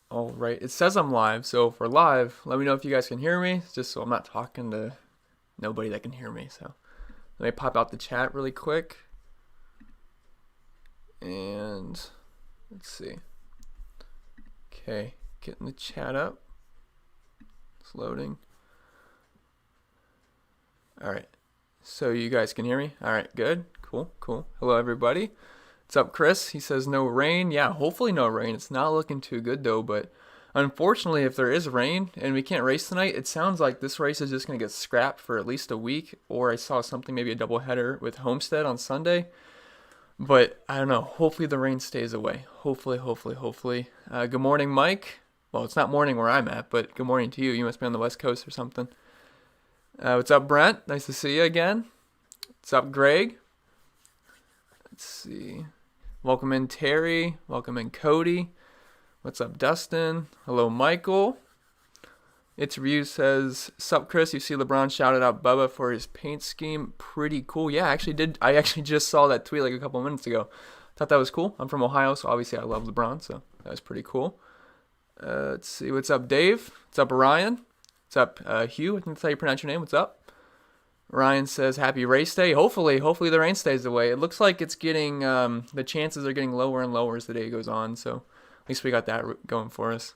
All right, it says I'm live, so if we're live, let me know if you guys can hear me, just so I'm not talking to nobody that can hear me. So let me pop out the chat really quick, and let's see. Okay, getting the chat up. It's loading. All right, so you guys can hear me? All right, good, cool. Hello, everybody. What's up, Chris? He says no rain. Yeah, hopefully no rain. It's not looking too good, though, but unfortunately, if there is rain and we can't race tonight, it sounds like this race is just going to get scrapped for at least a week, or I saw something, maybe a doubleheader with Homestead on Sunday. But I don't know. Hopefully the rain stays away. Hopefully. Good morning, Mike. Well, it's not morning where I'm at, but good morning to you. You must be on the West Coast or something. What's up, Brent? Nice to see you again. What's up, Greg? Let's see. Welcome in, Terry. Welcome in, Cody. What's up, Dustin? Hello, Michael. It's Review says, sup, Chris? You see LeBron shouted out Bubba for his paint scheme. Pretty cool. Yeah, I actually just saw that tweet like a couple minutes ago. Thought that was cool. I'm from Ohio, so obviously I love LeBron, so that was pretty cool. Let's see. What's up, Dave? What's up, Ryan? What's up, Hugh? I think that's how you pronounce your name. What's up? Ryan says, happy race day. Hopefully the rain stays away. It looks like it's getting, the chances are getting lower and lower as the day goes on, so at least we got that going for us.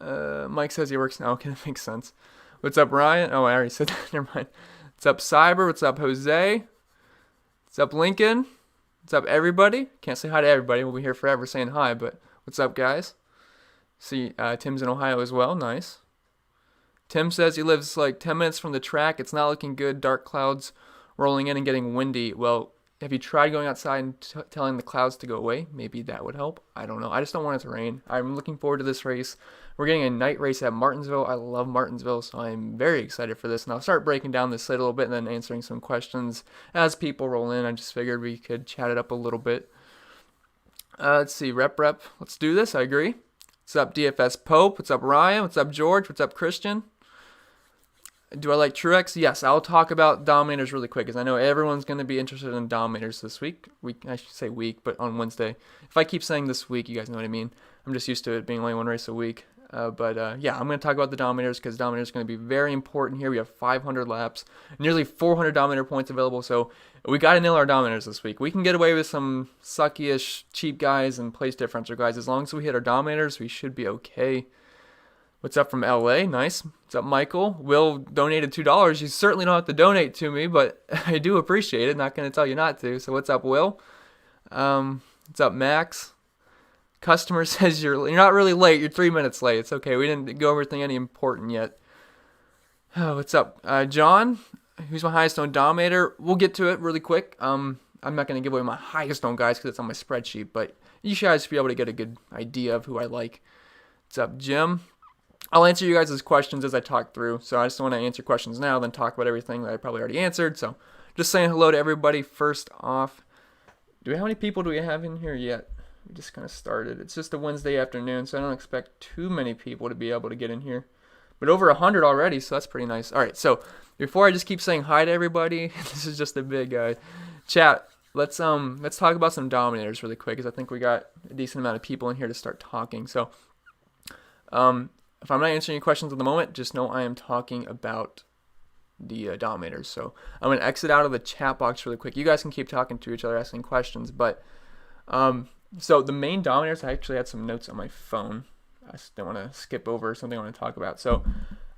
Mike says he works now. Okay, that makes sense. What's up, Ryan? Oh, I already said that. Never mind. What's up, Cyber? What's up, Jose? What's up, Lincoln? What's up, everybody? Can't say hi to everybody. We'll be here forever saying hi, but what's up, guys? See, Tim's in Ohio as well. Nice. Tim says he lives like 10 minutes from the track. It's not looking good. Dark clouds rolling in and getting windy. Well, have you tried going outside and telling the clouds to go away? Maybe that would help. I don't know. I just don't want it to rain. I'm looking forward to this race. We're getting a night race at Martinsville. I love Martinsville, so I'm very excited for this. And I'll start breaking down this slate a little bit and then answering some questions as people roll in. I just figured we could chat it up a little bit. Let's see. Rep. Let's do this. I agree. What's up, DFS Pope? What's up, Ryan? What's up, George? What's up, Christian? Do I like Truex? Yes, I'll talk about Dominators really quick, because I know everyone's going to be interested in Dominators this week. I should say week, but on Wednesday. If I keep saying this week, you guys know what I mean. I'm just used to it being only one race a week. Yeah, I'm going to talk about the Dominators, because Dominators are going to be very important here. We have 500 laps, nearly 400 Dominator points available, so we got to nail our Dominators this week. We can get away with some sucky-ish cheap guys and place differential guys. As long as we hit our Dominators, we should be okay. What's up from LA? Nice. What's up, Michael? Will donated $2. You certainly don't have to donate to me, but I do appreciate it. Not going to tell you not to. So what's up, Will? What's up, Max? Customer says you're not really late. You're 3 minutes late. It's okay. We didn't go over anything any important yet. What's up, John? Who's my highest owned Dominator? We'll get to it really quick. I'm not going to give away my highest owned guys because it's on my spreadsheet, but you guys should be able to get a good idea of who I like. What's up, Jim? I'll answer you guys' questions as I talk through, so I just want to answer questions now, then talk about everything that I probably already answered. So just saying hello to everybody first off. How many people do we have in here yet? We just kind of started. It's just a Wednesday afternoon, so I don't expect too many people to be able to get in here. But over 100 already, so that's pretty nice. All right, so before I just keep saying hi to everybody, this is just a big chat. Let's talk about some Dominators really quick, because I think we got a decent amount of people in here to start talking. So if I'm not answering any questions at the moment, just know I am talking about the Dominators. So I'm going to exit out of the chat box really quick. You guys can keep talking to each other, asking questions. But so the main Dominators, I actually had some notes on my phone. I just don't want to skip over something I want to talk about. So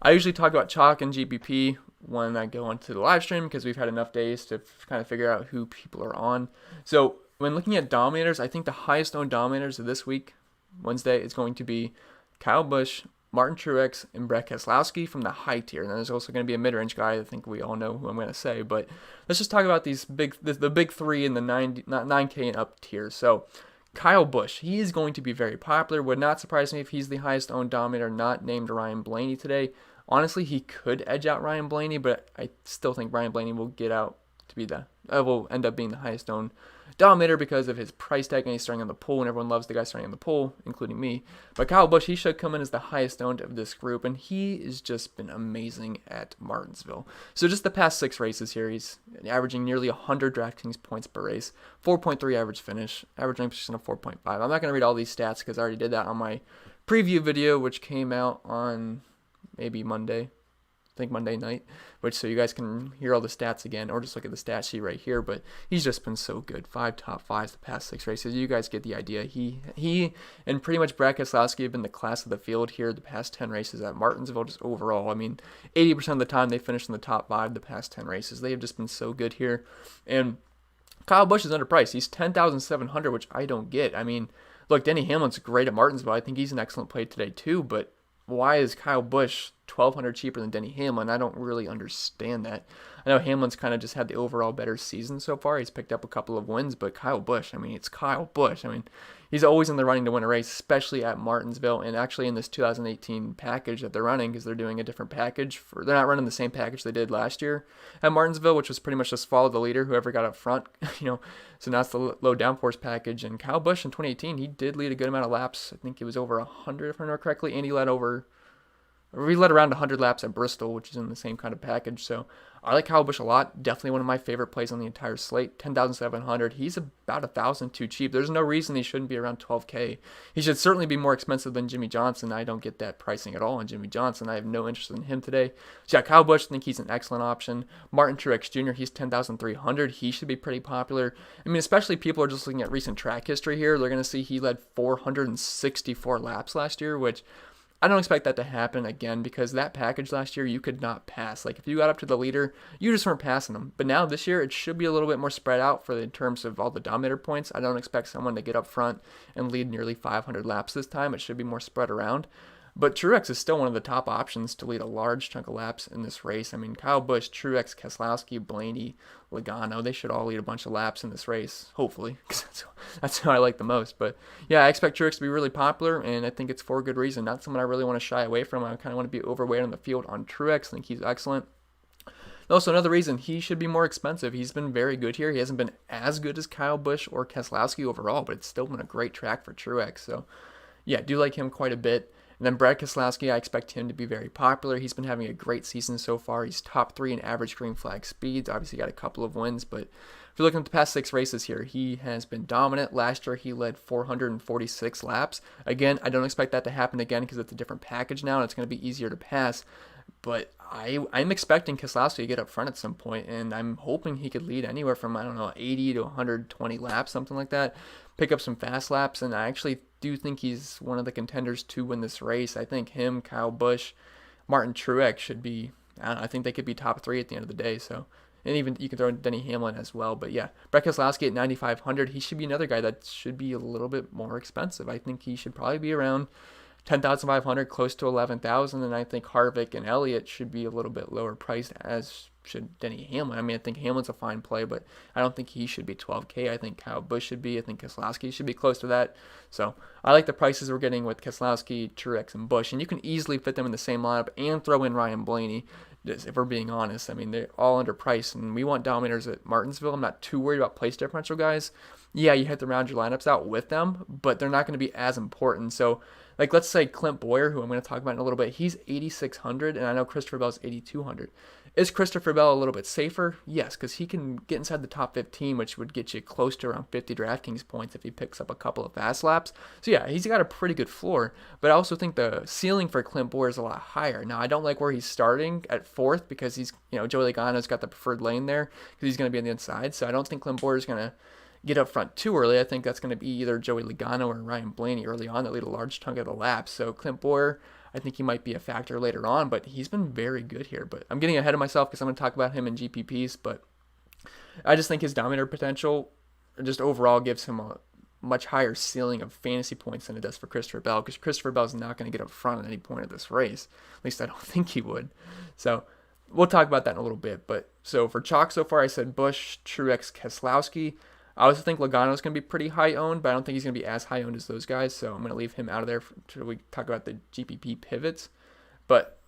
I usually talk about Chalk and GPP when I go onto the live stream, because we've had enough days to kind of figure out who people are on. So when looking at Dominators, I think the highest owned Dominators of this week, Wednesday, is going to be Kyle Busch, Martin Truex, and Brett Keselowski from the high tier. And then there's also going to be a mid-range guy. I think we all know who I'm going to say. But let's just talk about the big three in the 9K and up tiers. So Kyle Busch, he is going to be very popular. Would not surprise me if he's the highest owned Dominator not named Ryan Blaney today. Honestly, he could edge out Ryan Blaney, but I still think Ryan Blaney will get out to be the will end up being the highest owned Dominator because of his price tag, and he's starting on the pole, and everyone loves the guy starting on the pole, including me. But Kyle Busch, he should come in as the highest owned of this group, and he has just been amazing at Martinsville. So just the past 6 races here, he's averaging nearly 100 DraftKings points per race, 4.3 average finish, average rank position of 4.5. I'm not going to read all these stats because I already did that on my preview video, which came out on maybe Monday. I think Monday night, which so you guys can hear all the stats again, or just look at the stat sheet right here. But he's just been so good. 5 top 5s the past 6 races. You guys get the idea. He and pretty much Brad Keselowski have been the class of the field here the past 10 races at Martinsville. Just overall, I mean, 80% of the time they finished in the top 5 the past 10 races. They have just been so good here. And Kyle Busch is underpriced. He's $10,700, which I don't get. I mean, look, Denny Hamlin's great at Martinsville. I think he's an excellent play today too, but why is Kyle Busch $1,200 cheaper than Denny Hamlin? I don't really understand that. I know Hamlin's kind of just had the overall better season so far. He's picked up a couple of wins, but Kyle Busch, I mean, it's Kyle Busch. I mean, he's always in the running to win a race, especially at Martinsville, and actually in this 2018 package that they're running, because they're doing a different package. They're not running the same package they did last year at Martinsville, which was pretty much just follow the leader, whoever got up front, So now it's the low downforce package. And Kyle Busch in 2018, he did lead a good amount of laps. I think it was over 100, if I remember correctly, and he led around 100 laps at Bristol, which is in the same kind of package. So I like Kyle Busch a lot. Definitely one of my favorite plays on the entire slate. $10,700. He's about $1,000 too cheap. There's no reason he shouldn't be around $12K. He should certainly be more expensive than Jimmie Johnson. I don't get that pricing at all on Jimmie Johnson. I have no interest in him today. So yeah, Kyle Busch, I think he's an excellent option. Martin Truex Jr., he's $10,300. He should be pretty popular. I mean, especially people are just looking at recent track history here. They're going to see he led 464 laps last year, which I don't expect that to happen again, because that package last year, you could not pass. Like, if you got up to the leader, you just weren't passing them. But now this year, it should be a little bit more spread out in terms of all the Dominator points. I don't expect someone to get up front and lead nearly 500 laps this time. It should be more spread around. But Truex is still one of the top options to lead a large chunk of laps in this race. I mean, Kyle Busch, Truex, Keselowski, Blaney, Logano, they should all lead a bunch of laps in this race, hopefully, because that's who I like the most. But yeah, I expect Truex to be really popular, and I think it's for a good reason. Not someone I really want to shy away from. I kind of want to be overweight on the field on Truex. I think he's excellent. Also, another reason he should be more expensive. He's been very good here. He hasn't been as good as Kyle Busch or Keselowski overall, but it's still been a great track for Truex. So yeah, do like him quite a bit. And then Brad Keselowski, I expect him to be very popular. He's been having a great season so far. He's top 3 in average green flag speeds. Obviously got a couple of wins, but if you're looking at the past 6 races here, he has been dominant. Last year, he led 446 laps. Again, I don't expect that to happen again because it's a different package now, and it's going to be easier to pass. But I'm expecting Keselowski to get up front at some point, and I'm hoping he could lead anywhere from, 80 to 120 laps, something like that. Pick up some fast laps, and I actually do think he's one of the contenders to win this race. I think him, Kyle Busch, Martin Truex should be, I think they could be top 3 at the end of the day. So, and even you can throw in Denny Hamlin as well. But yeah, Brad Keselowski at $9,500, he should be another guy that should be a little bit more expensive. I think he should probably be around $10,500, close to $11,000, and I think Harvick and Elliott should be a little bit lower priced, as should Denny Hamlin. I mean, I think Hamlin's a fine play, but I don't think he should be $12K. I think Kyle Busch should be. I think Keselowski should be close to that. So I like the prices we're getting with Keselowski, Truex, and Busch, and you can easily fit them in the same lineup and throw in Ryan Blaney. If we're being honest, I mean, they're all underpriced, and we want Dominators at Martinsville. I'm not too worried about place differential guys. Yeah, you have to round your lineups out with them, but they're not going to be as important. So, like, let's say Clint Boyer, who I'm going to talk about in a little bit, he's $8,600, and I know Christopher Bell's $8,200. Is Christopher Bell a little bit safer? Yes, because he can get inside the top 15, which would get you close to around 50 DraftKings points if he picks up a couple of fast laps. So yeah, he's got a pretty good floor, but I also think the ceiling for Clint Boyer is a lot higher. Now, I don't like where he's starting at 4th because he's, Joey Logano's got the preferred lane there because he's going to be on the inside. So I don't think Clint Boyer's going to get up front too early. I think that's going to be either Joey Logano or Ryan Blaney early on that lead a large chunk of the laps. So Clint Boyer, I think he might be a factor later on, but he's been very good here. But I'm getting ahead of myself because I'm going to talk about him in GPPs, but I just think his Dominator potential just overall gives him a much higher ceiling of fantasy points than it does for Christopher Bell, because Christopher Bell's not going to get up front at any point of this race. At least I don't think he would. So we'll talk about that in a little bit. But so for chalk so far, I said Busch, Truex, Keselowski. I also think Logano's going to be pretty high owned, but I don't think he's going to be as high owned as those guys, so I'm going to leave him out of there until we talk about the GPP pivots. But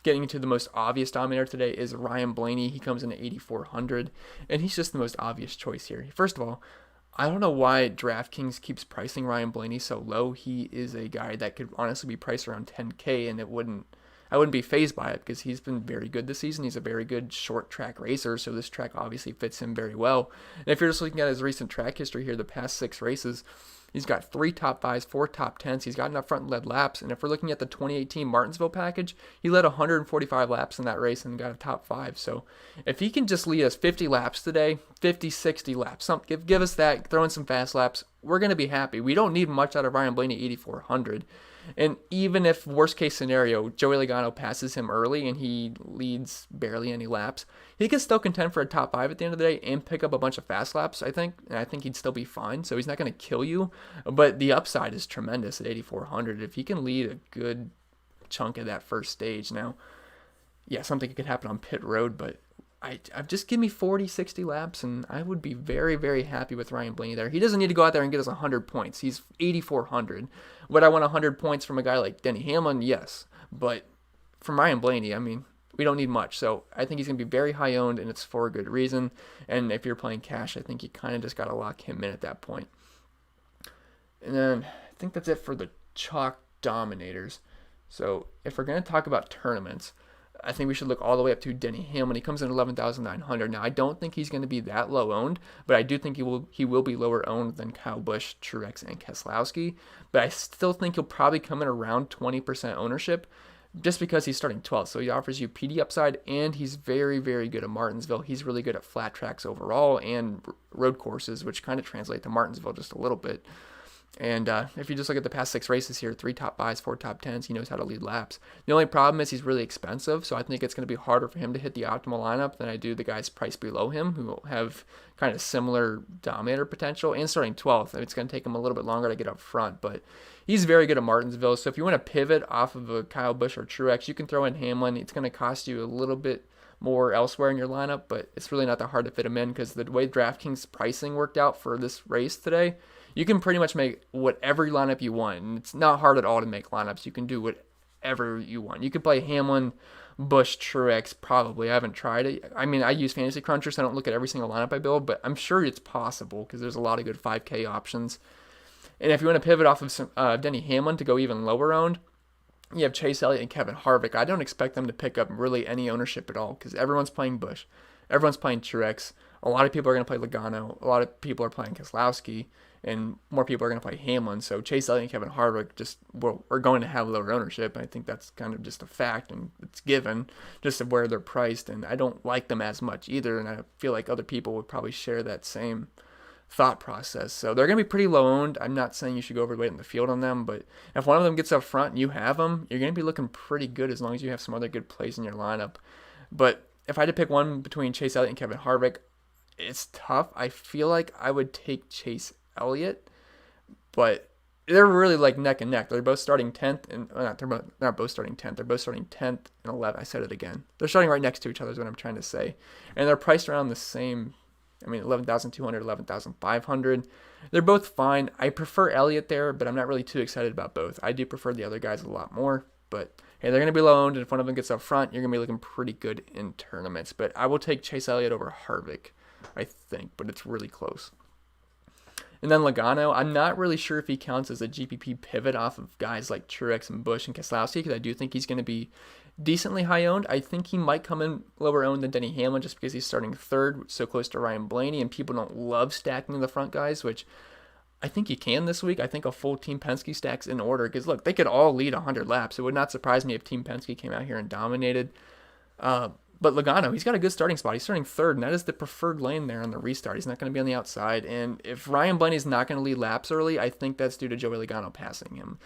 Getting into the most obvious dominator today is Ryan Blaney. He comes in at 8,400, and he's just the most obvious choice here. First of all, I don't know why DraftKings keeps pricing Ryan Blaney so low. He is a guy that could honestly be priced around 10K, and I wouldn't be fazed by it because he's been very good this season. He's a very good short track racer, so this track obviously fits him very well. And if you're just looking at his recent track history here, the past 6 races, he's got 3 top 5s, 4 top 10s. He's gotten up front and led laps. And if we're looking at the 2018 Martinsville package, he led 145 laps in that race and got a top 5. So if he can just lead us 50 laps today, 50, 60 laps, give us that, throw in some fast laps, we're going to be happy. We don't need much out of Ryan Blaney 8,400. And even if, worst case scenario, Joey Logano passes him early and he leads barely any laps, he can still contend for a top 5 at the end of the day and pick up a bunch of fast laps, I think. And I think he'd still be fine. So he's not going to kill you. But the upside is tremendous at 8,400. If he can lead a good chunk of that first stage. Now, yeah, something could happen on pit road, but I just give me 40, 60 laps, and I would be very, very happy with Ryan Blaney there. He doesn't need to go out there and get us 100 points. He's 8,400. Would I want 100 points from a guy like Denny Hamlin? Yes. But from Ryan Blaney, I mean, we don't need much. So I think he's going to be very high owned, and it's for a good reason. And if you're playing cash, I think you kind of just got to lock him in at that point. And then I think that's it for the chalk dominators. So if we're going to talk about tournaments, I think we should look all the way up to Denny Hamlin. He comes in 11,900. Now, I don't think he's going to be that low owned, but I do think he will be lower owned than Kyle Busch, Truex, and Keselowski. But I still think he'll probably come in around 20% ownership just because he's starting 12th. So he offers you PD upside, and he's very, very good at Martinsville. He's really good at flat tracks overall and road courses, which kind of translate to Martinsville just a little bit. And if you just look at the past 6 races here, 3 top 5s, 4 top 10s, he knows how to lead laps. The only problem is he's really expensive, so I think it's going to be harder for him to hit the optimal lineup than I do the guys priced below him who will have kind of similar dominator potential. And starting 12th, it's going to take him a little bit longer to get up front, but he's very good at Martinsville. So if you want to pivot off of a Kyle Busch or Truex, you can throw in Hamlin. It's going to cost you a little bit more elsewhere in your lineup, but it's really not that hard to fit him in because the way DraftKings pricing worked out for this race today, you can pretty much make whatever lineup you want. And it's not hard at all to make lineups. You can do whatever you want. You could play Hamlin, Busch, Truex, probably. I haven't tried it. I mean, I use Fantasy Cruncher, so I don't look at every single lineup I build, but I'm sure it's possible because there's a lot of good 5K options. And if you want to pivot off of Denny Hamlin to go even lower owned, you have Chase Elliott and Kevin Harvick. I don't expect them to pick up really any ownership at all because everyone's playing Busch. Everyone's playing Truex. A lot of people are going to play Logano. A lot of people are playing Keselowski. And more people are going to play Hamlin. So Chase Elliott and Kevin Harvick are going to have lower ownership. I think that's kind of just a fact, and it's given just of where they're priced. And I don't like them as much either, and I feel like other people would probably share that same thought process. So they're going to be pretty low owned. I'm not saying you should go overweight in the field on them, but if one of them gets up front and you have them, you're going to be looking pretty good as long as you have some other good plays in your lineup. But if I had to pick one between Chase Elliott and Kevin Harvick, it's tough. I feel like I would take Chase Elliott, but they're really like neck and neck. They're both starting 10th, and they're not both starting 10th. They're both starting 10th and 11th. I said it again. They're starting right next to each other is what I'm trying to say. And they're priced around the same, 11,200, 11,500. They're both fine. I prefer Elliott there, but I'm not really too excited about both. I do prefer the other guys a lot more, but hey, they're going to be low owned, and if one of them gets up front, you're going to be looking pretty good in tournaments. But I will take Chase Elliott over Harvick, I think, but it's really close. And then Logano, I'm not really sure if he counts as a GPP pivot off of guys like Truex and Busch and Keselowski because I do think he's going to be decently high owned. I think he might come in lower owned than Denny Hamlin just because he's starting 3rd, so close to Ryan Blaney, and people don't love stacking the front guys, which I think you can this week. I think a full Team Penske stack's in order because, look, they could all lead 100 laps. It would not surprise me if Team Penske came out here and dominated. But Logano, he's got a good starting spot. He's starting 3rd, and that is the preferred lane there on the restart. He's not going to be on the outside. And if Ryan Blaney's not going to lead laps early, I think that's due to Joey Logano passing him.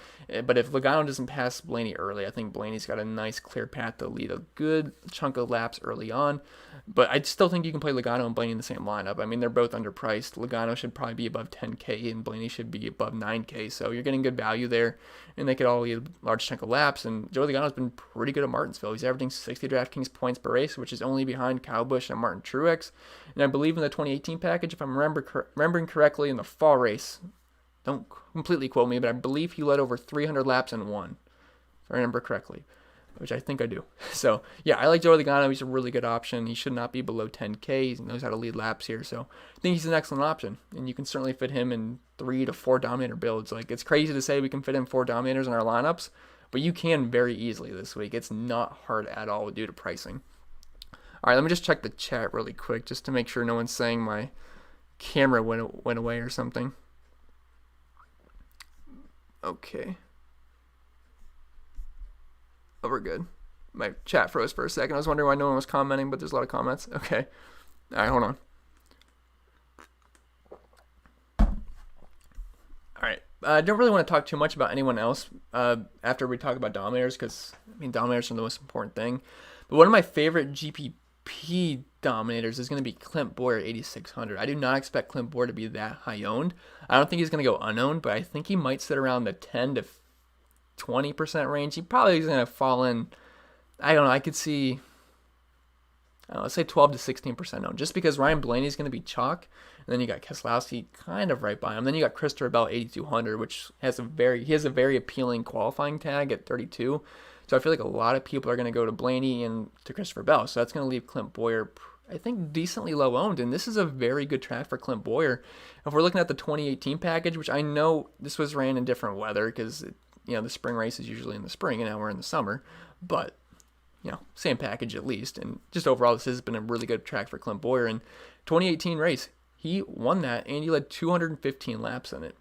But if Logano doesn't pass Blaney early, I think Blaney's got a nice clear path to lead a good chunk of laps early on. But I still think you can play Logano and Blaney in the same lineup. I mean, they're both underpriced. Logano should probably be above 10K, and Blaney should be above 9K. So you're getting good value there, and they could all lead a large chunk of laps. And Joey Logano's been pretty good at Martinsville. He's averaging 60 DraftKings points per race, which is only behind Kyle Busch and Martin Truex. And I believe in the 2018 package, if I'm remembering correctly, in the fall race, don't completely quote me, but I believe he led over 300 laps and won, if I remember correctly. which I think I do. So, yeah, I like Joey Logano. He's a really good option. He should not be below 10K. He knows how to lead laps here. So, I think he's an excellent option. And you can certainly fit him in 3 to 4 Dominator builds. Like, it's crazy to say we can fit in 4 Dominators in our lineups, but you can very easily this week. It's not hard at all due to pricing. All right, let me just check the chat really quick just to make sure no one's saying my camera went away or something. Okay. Oh, we're good. My chat froze for a second. I was wondering why no one was commenting, but there's a lot of comments. Okay. All right, hold on. All right. I don't really want to talk too much about anyone else after we talk about Dominators, because, I mean, Dominators are the most important thing. But one of my favorite GPP Dominators is going to be Clint Bowyer at 8,600. I do not expect Clint Bowyer to be that high owned. I don't think he's going to go unowned, but I think he might sit around the 10 to 20% range. He probably is going to fall in, I don't know, I could see, I don't know, let's say 12 to 16% owned, just because Ryan Blaney is going to be chalk, and then you got Keselowski kind of right by him. Then you got Christopher Bell 8,200, which has a very appealing qualifying tag at 32. So I feel like a lot of people are going to go to Blaney and to Christopher Bell. So that's going to leave Clint Bowyer, I think, decently low owned. And this is a very good track for Clint Bowyer. If we're looking at the 2018 package, which I know this was ran in different weather because, the spring race is usually in the spring and now we're in the summer. But, same package at least. And just overall, this has been a really good track for Clint Bowyer. And 2018 race, he won that and he led 215 laps in it.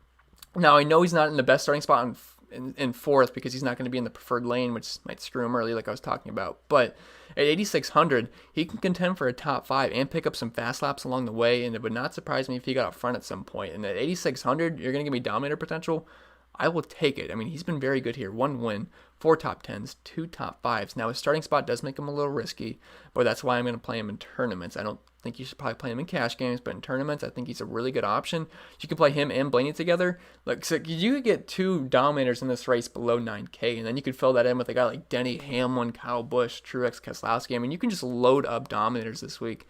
Now, I know he's not in the best starting spot in fourth because he's not going to be in the preferred lane, which might screw him early like I was talking about. But at 8,600, he can contend for a top 5 and pick up some fast laps along the way, and it would not surprise me if he got up front at some point. And at 8,600, you're going to give me Dominator potential. I will take it. I mean, he's been very good here. 1 win, 4 top 10s, 2 top 5s. Now, his starting spot does make him a little risky, but that's why I'm going to play him in tournaments. I don't think you should probably play him in cash games, but in tournaments, I think he's a really good option. You can play him and Blaney together. Like, so you could get 2 Dominators in this race below 9K, and then you could fill that in with a guy like Denny, Hamlin, Kyle Busch, Truex, Keselowski. I mean, you can just load up Dominators this week.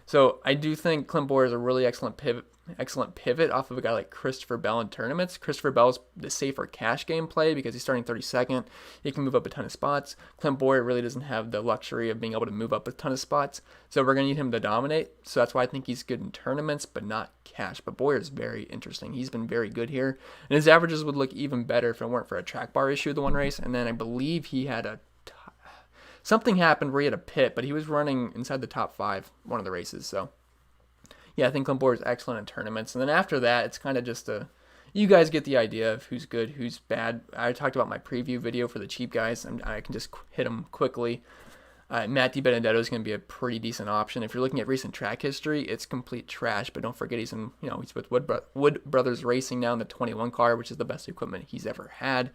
So I do think Clint Bowyer is a really excellent pivot off of a guy like Christopher Bell in tournaments. Christopher Bell is the safer cash game play because he's starting 32nd. He can move up a ton of spots. Clint Bowyer really doesn't have the luxury of being able to move up a ton of spots, so we're going to need him to dominate. So that's why I think he's good in tournaments, but not cash. But Bowyer is very interesting. He's been very good here, and his averages would look even better if it weren't for a track bar issue the one race. And then I believe he had something happened where he had a pit, but he was running inside the top 5 one of the races. So yeah, I think Clint Bowyer is excellent in tournaments. And then after that, it's kind of just you guys get the idea of who's good, who's bad. I talked about my preview video for the cheap guys, and I can just hit them quickly. Matt DiBenedetto is going to be a pretty decent option. If you're looking at recent track history, it's complete trash, but don't forget he's with Wood Brothers Racing now in the 21 car, which is the best equipment he's ever had.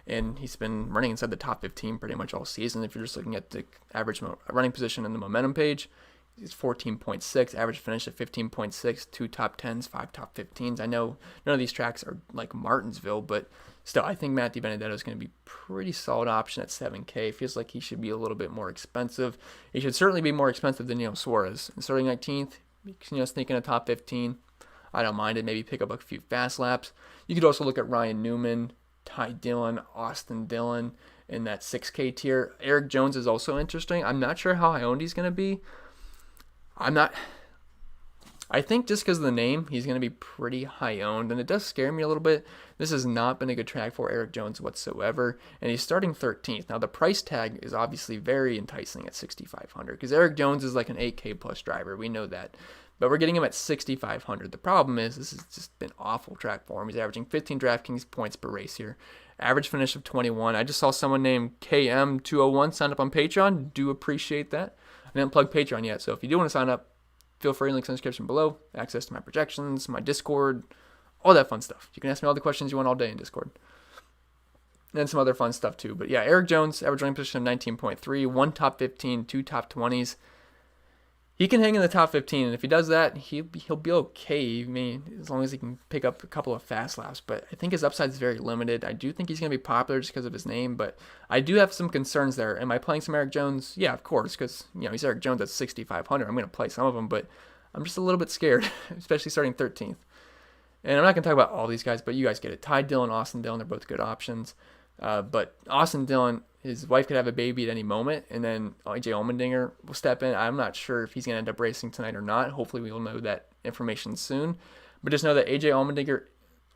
And he's been running inside the top 15 pretty much all season. If you're just looking at the average running position in the momentum page, he's 14.6, average finish at 15.6, 2 top 10s, 5 top 15s. I know none of these tracks are like Martinsville, but still, I think Matt DiBenedetto is going to be a pretty solid option at 7K. Feels like he should be a little bit more expensive. He should certainly be more expensive than Suarez. And starting 19th, sneaking a top 15, I don't mind it. Maybe pick up a few fast laps. You could also look at Ryan Newman, Ty Dillon, Austin Dillon in that 6K tier. Erik Jones is also interesting. I'm not sure how high owned he's going to be. I think just because of the name, he's going to be pretty high owned, and it does scare me a little bit. This has not been a good track for Erik Jones whatsoever, and he's starting 13th. Now, the price tag is obviously very enticing at 6,500 because Erik Jones is like an 8K plus driver. We know that. But we're getting him at 6,500. The problem is this has just been awful track for him. He's averaging 15 DraftKings points per race here. Average finish of 21. I just saw someone named KM201 sign up on Patreon. Do appreciate that. I didn't plug Patreon yet, so if you do want to sign up, feel free, links in the description below. Access to my projections, my Discord, all that fun stuff. You can ask me all the questions you want all day in Discord. And some other fun stuff too. But yeah, Erik Jones, average running position of 19.3, 1 top 15, 2 top 20s. He can hang in the top 15, and if he does that, he'll be okay. I mean, as long as he can pick up a couple of fast laps. But I think his upside is very limited. I do think he's going to be popular just because of his name, but I do have some concerns there. Am I playing some Erik Jones? Yeah, of course, because he's Erik Jones at 6,500. I'm going to play some of them, but I'm just a little bit scared, especially starting 13th. And I'm not going to talk about all these guys, but you guys get it. Ty Dillon, Austin Dillon, they're both good options. But Austin Dillon, his wife could have a baby at any moment, and then AJ Allmendinger will step in. I'm not sure if he's going to end up racing tonight or not. Hopefully we will know that information soon. But just know that AJ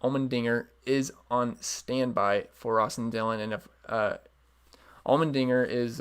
Allmendinger is on standby for Austin Dillon, and if Allmendinger is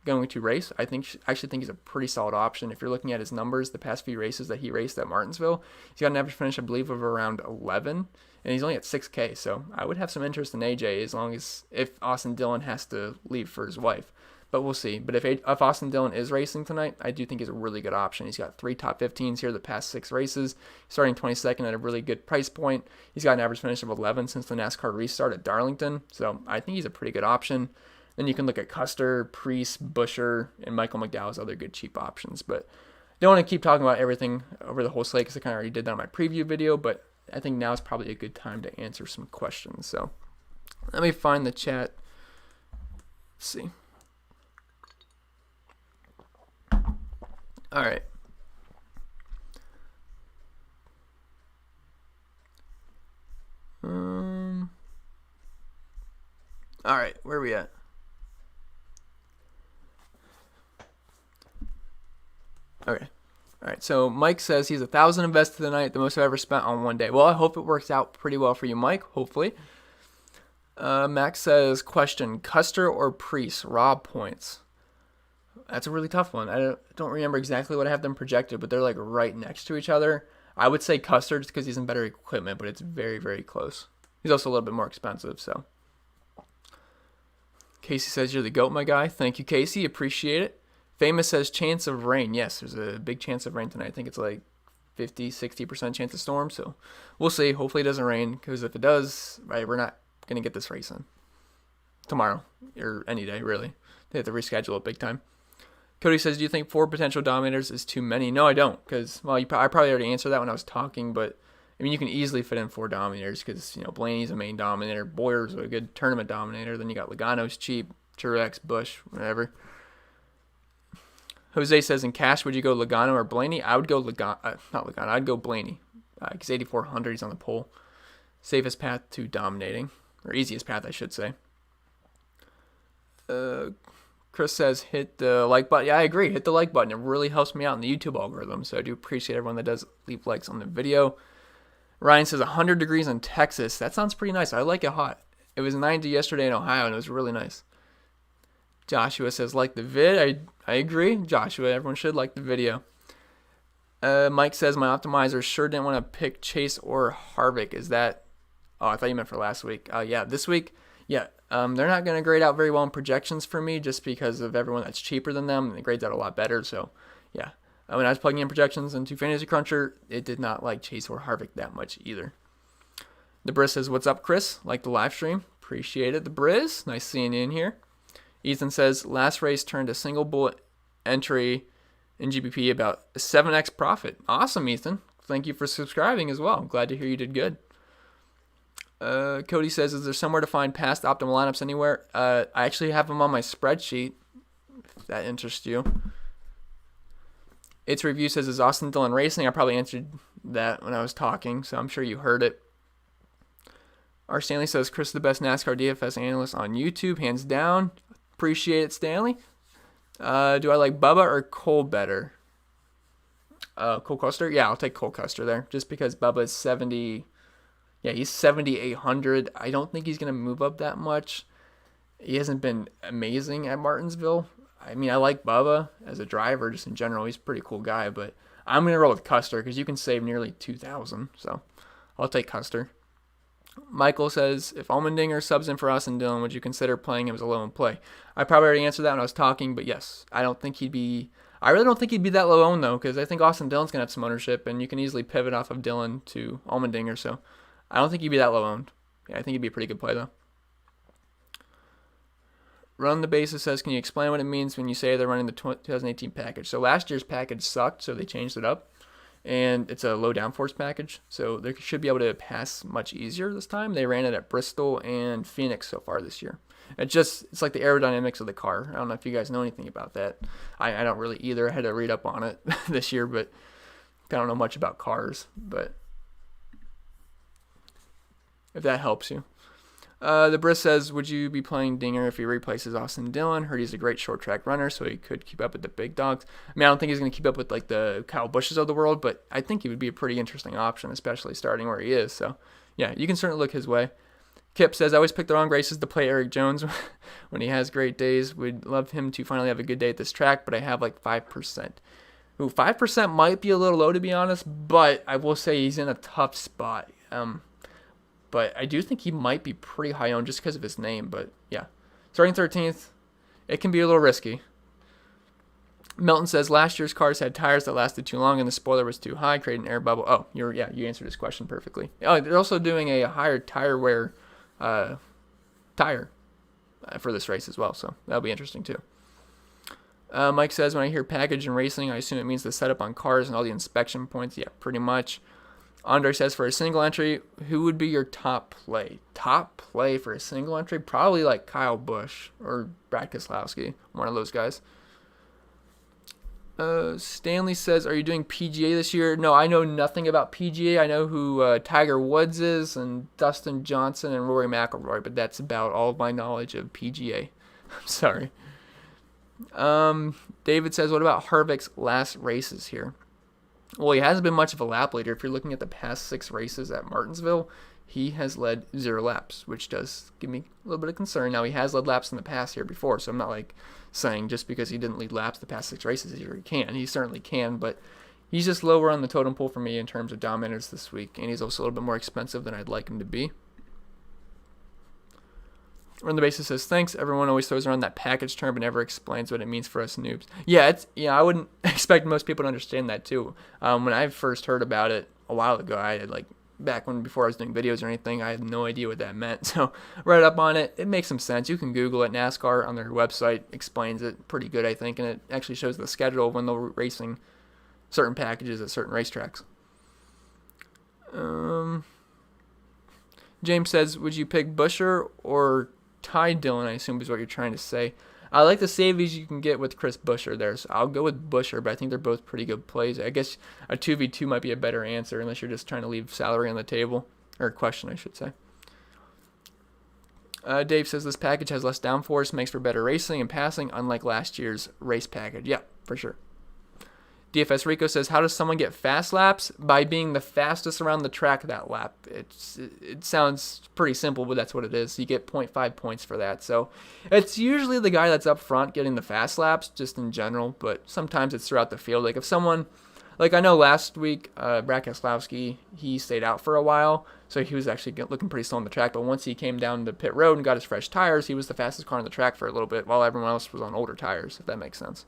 going to race, I actually think he's a pretty solid option. If you're looking at his numbers, the past few races that he raced at Martinsville, he's got an average finish, I believe, of around 11, and he's only at 6K. So I would have some interest in AJ as long as if Austin Dillon has to leave for his wife. But we'll see. But if Austin Dillon is racing tonight, I do think he's a really good option. He's got 3 top 15s here the past 6 races, starting 22nd at a really good price point. He's got an average finish of 11 since the NASCAR restart at Darlington. So I think he's a pretty good option. Then you can look at Custer, Priest, Buescher, and Michael McDowell as other good cheap options. But I don't want to keep talking about everything over the whole slate because I kind of already did that in my preview video. But I think now is probably a good time to answer some questions. So let me find the chat. Let's see. All right. All right, where are we at? Okay. All right. So Mike says he's $1,000 invested tonight, the most I've ever spent on one day. Well, I hope it works out pretty well for you, Mike. Hopefully. Max says, question: Custer or Priest raw points? That's a really tough one. I don't remember exactly what I have them projected, but they're like right next to each other. I would say Custer just because he's in better equipment, but it's very, very close. He's also a little bit more expensive. So Casey says you're the GOAT, my guy. Thank you, Casey. Appreciate it. Famous says chance of rain. Yes, there's a big chance of rain tonight. I think it's like 50, 60% chance of storm. So we'll see. Hopefully it doesn't rain because if it does, right, we're not going to get this race in tomorrow or any day, really. They have to reschedule it big time. Cody says, do you think 4 potential Dominators is too many? No, I don't, because, well, I probably already answered that when I was talking, but, I mean, you can easily fit in 4 Dominators because, you know, Blaney's a main Dominator, Boyer's a good tournament Dominator, then you got Logano's cheap, Truex, Busch, whatever. Jose says, in cash, would you go Logano or Blaney? I would go I'd go Blaney, because 8,400, he's on the pole. Safest path to dominating, or easiest path, I should say. Chris says, hit the like button. Yeah, I agree. Hit the like button. It really helps me out in the YouTube algorithm. So I do appreciate everyone that does leave likes on the video. Ryan says 100 degrees in Texas. That sounds pretty nice. I like it hot. It was 90 yesterday in Ohio, and it was really nice. Joshua says, like the vid. I agree. Joshua, everyone should like the video. Mike says, my optimizer sure didn't want to pick Chase or Harvick. Is that... Oh, I thought you meant for last week. Yeah, this week... Yeah, they're not going to grade out very well in projections for me just because of everyone that's cheaper than them. And it grades out a lot better. So, yeah. When I was plugging in projections into Fantasy Cruncher, it did not like Chase or Harvick that much either. The Briz says, what's up, Chris? Like the live stream. Appreciate it, the Briz. Nice seeing you in here. Ethan says, last race turned a single bullet entry in GBP about a 7x profit. Awesome, Ethan. Thank you for subscribing as well. I'm glad to hear you did good. Cody says, is there somewhere to find past optimal lineups anywhere? I actually have them on my spreadsheet, if that interests you. Its review says, is Austin Dillon racing? I probably answered that when I was talking, so I'm sure you heard it. R. Stanley says, Chris is the best NASCAR DFS analyst on YouTube, hands down. Appreciate it, Stanley. Do I like Bubba or Cole better? Cole Custer? Yeah, I'll take Cole Custer there, just because Bubba is 70... Yeah, he's 7,800. I don't think he's going to move up that much. He hasn't been amazing at Martinsville. I mean, I like Bubba as a driver, just in general. He's a pretty cool guy, but I'm going to roll with Custer because you can save nearly 2,000. So I'll take Custer. Michael says, if Allmendinger subs in for Austin Dillon, would you consider playing him as a low-owned play? I probably already answered that when I was talking, but yes, I really don't think he'd be that low-owned, though, because I think Austin Dillon's going to have some ownership, and you can easily pivot off of Dillon to Allmendinger, so I don't think he'd be that low-owned. Yeah, I think he'd be a pretty good play, though. Run the Basis says, can you explain what it means when you say they're running the 2018 package? So last year's package sucked, so they changed it up. And it's a low downforce package, so they should be able to pass much easier this time. They ran it at Bristol and Phoenix so far this year. It's like the aerodynamics of the car. I don't know if you guys know anything about that. I don't really either. I had to read up on it this year, but I don't know much about cars. But if that helps you. The Briss says, would you be playing Dinger if he replaces Austin Dillon? Heard he's a great short track runner, so he could keep up with the big dogs. I mean, I don't think he's going to keep up with like the Kyle Busches of the world, but I think he would be a pretty interesting option, especially starting where he is. So, yeah, you can certainly look his way. Kip says, I always pick the wrong races to play Erik Jones when he has great days. Would love him to finally have a good day at this track, but I have like 5%. Ooh, 5% might be a little low, to be honest, but I will say he's in a tough spot. But I do think he might be pretty high owned just because of his name. But yeah, starting 13th, it can be a little risky. Milton says last year's cars had tires that lasted too long and the spoiler was too high, creating an air bubble. Oh, you answered this question perfectly. Oh, they're also doing a higher tire wear tire for this race as well, so that'll be interesting too. Mike says, when I hear package and racing, I assume it means the setup on cars and all the inspection points. Yeah, pretty much. Andre says, for a single entry, who would be your top play? Top play for a single entry? Probably like Kyle Busch or Brad Keselowski, one of those guys. Stanley says, are you doing PGA this year? No, I know nothing about PGA. I know who Tiger Woods is and Dustin Johnson and Rory McIlroy, but that's about all of my knowledge of PGA. I'm sorry. David says, what about Harvick's last races here? Well, he hasn't been much of a lap leader. If you're looking at the past 6 races at Martinsville, he has led 0 laps, which does give me a little bit of concern. Now, he has led laps in the past here before, so I'm not like saying just because he didn't lead laps the past 6 races he can. He certainly can, but he's just lower on the totem pole for me in terms of Dominators this week, and he's also a little bit more expensive than I'd like him to be. Run the Basis says, thanks. Everyone always throws around that package term but never explains what it means for us noobs. Yeah, I wouldn't expect most people to understand that too. When I first heard about it a while ago, I had before I was doing videos or anything, I had no idea what that meant. So read up on it. It makes some sense. You can Google it. NASCAR on their website explains it pretty good, I think, and it actually shows the schedule of when they're racing certain packages at certain racetracks. James says, would you pick Buescher or Ty Dillon, I assume is what you're trying to say. I like the savies you can get with Chris Buescher there, so I'll go with Buescher, but I think they're both pretty good plays. I guess a 2v2 might be a better answer unless you're just trying to leave salary on the table, or a question, I should say. Dave says this package has less downforce, makes for better racing and passing, unlike last year's race package. Yeah, for sure. DFS Rico says, how does someone get fast laps? By being the fastest around the track that lap. It sounds pretty simple, but that's what it is. You get 0.5 points for that. So it's usually the guy that's up front getting the fast laps, just in general, but sometimes it's throughout the field. Like if someone, like I know last week, Brad Keselowski, he stayed out for a while, so he was actually looking pretty slow on the track, but once he came down the pit road and got his fresh tires, he was the fastest car on the track for a little bit, while everyone else was on older tires, if that makes sense.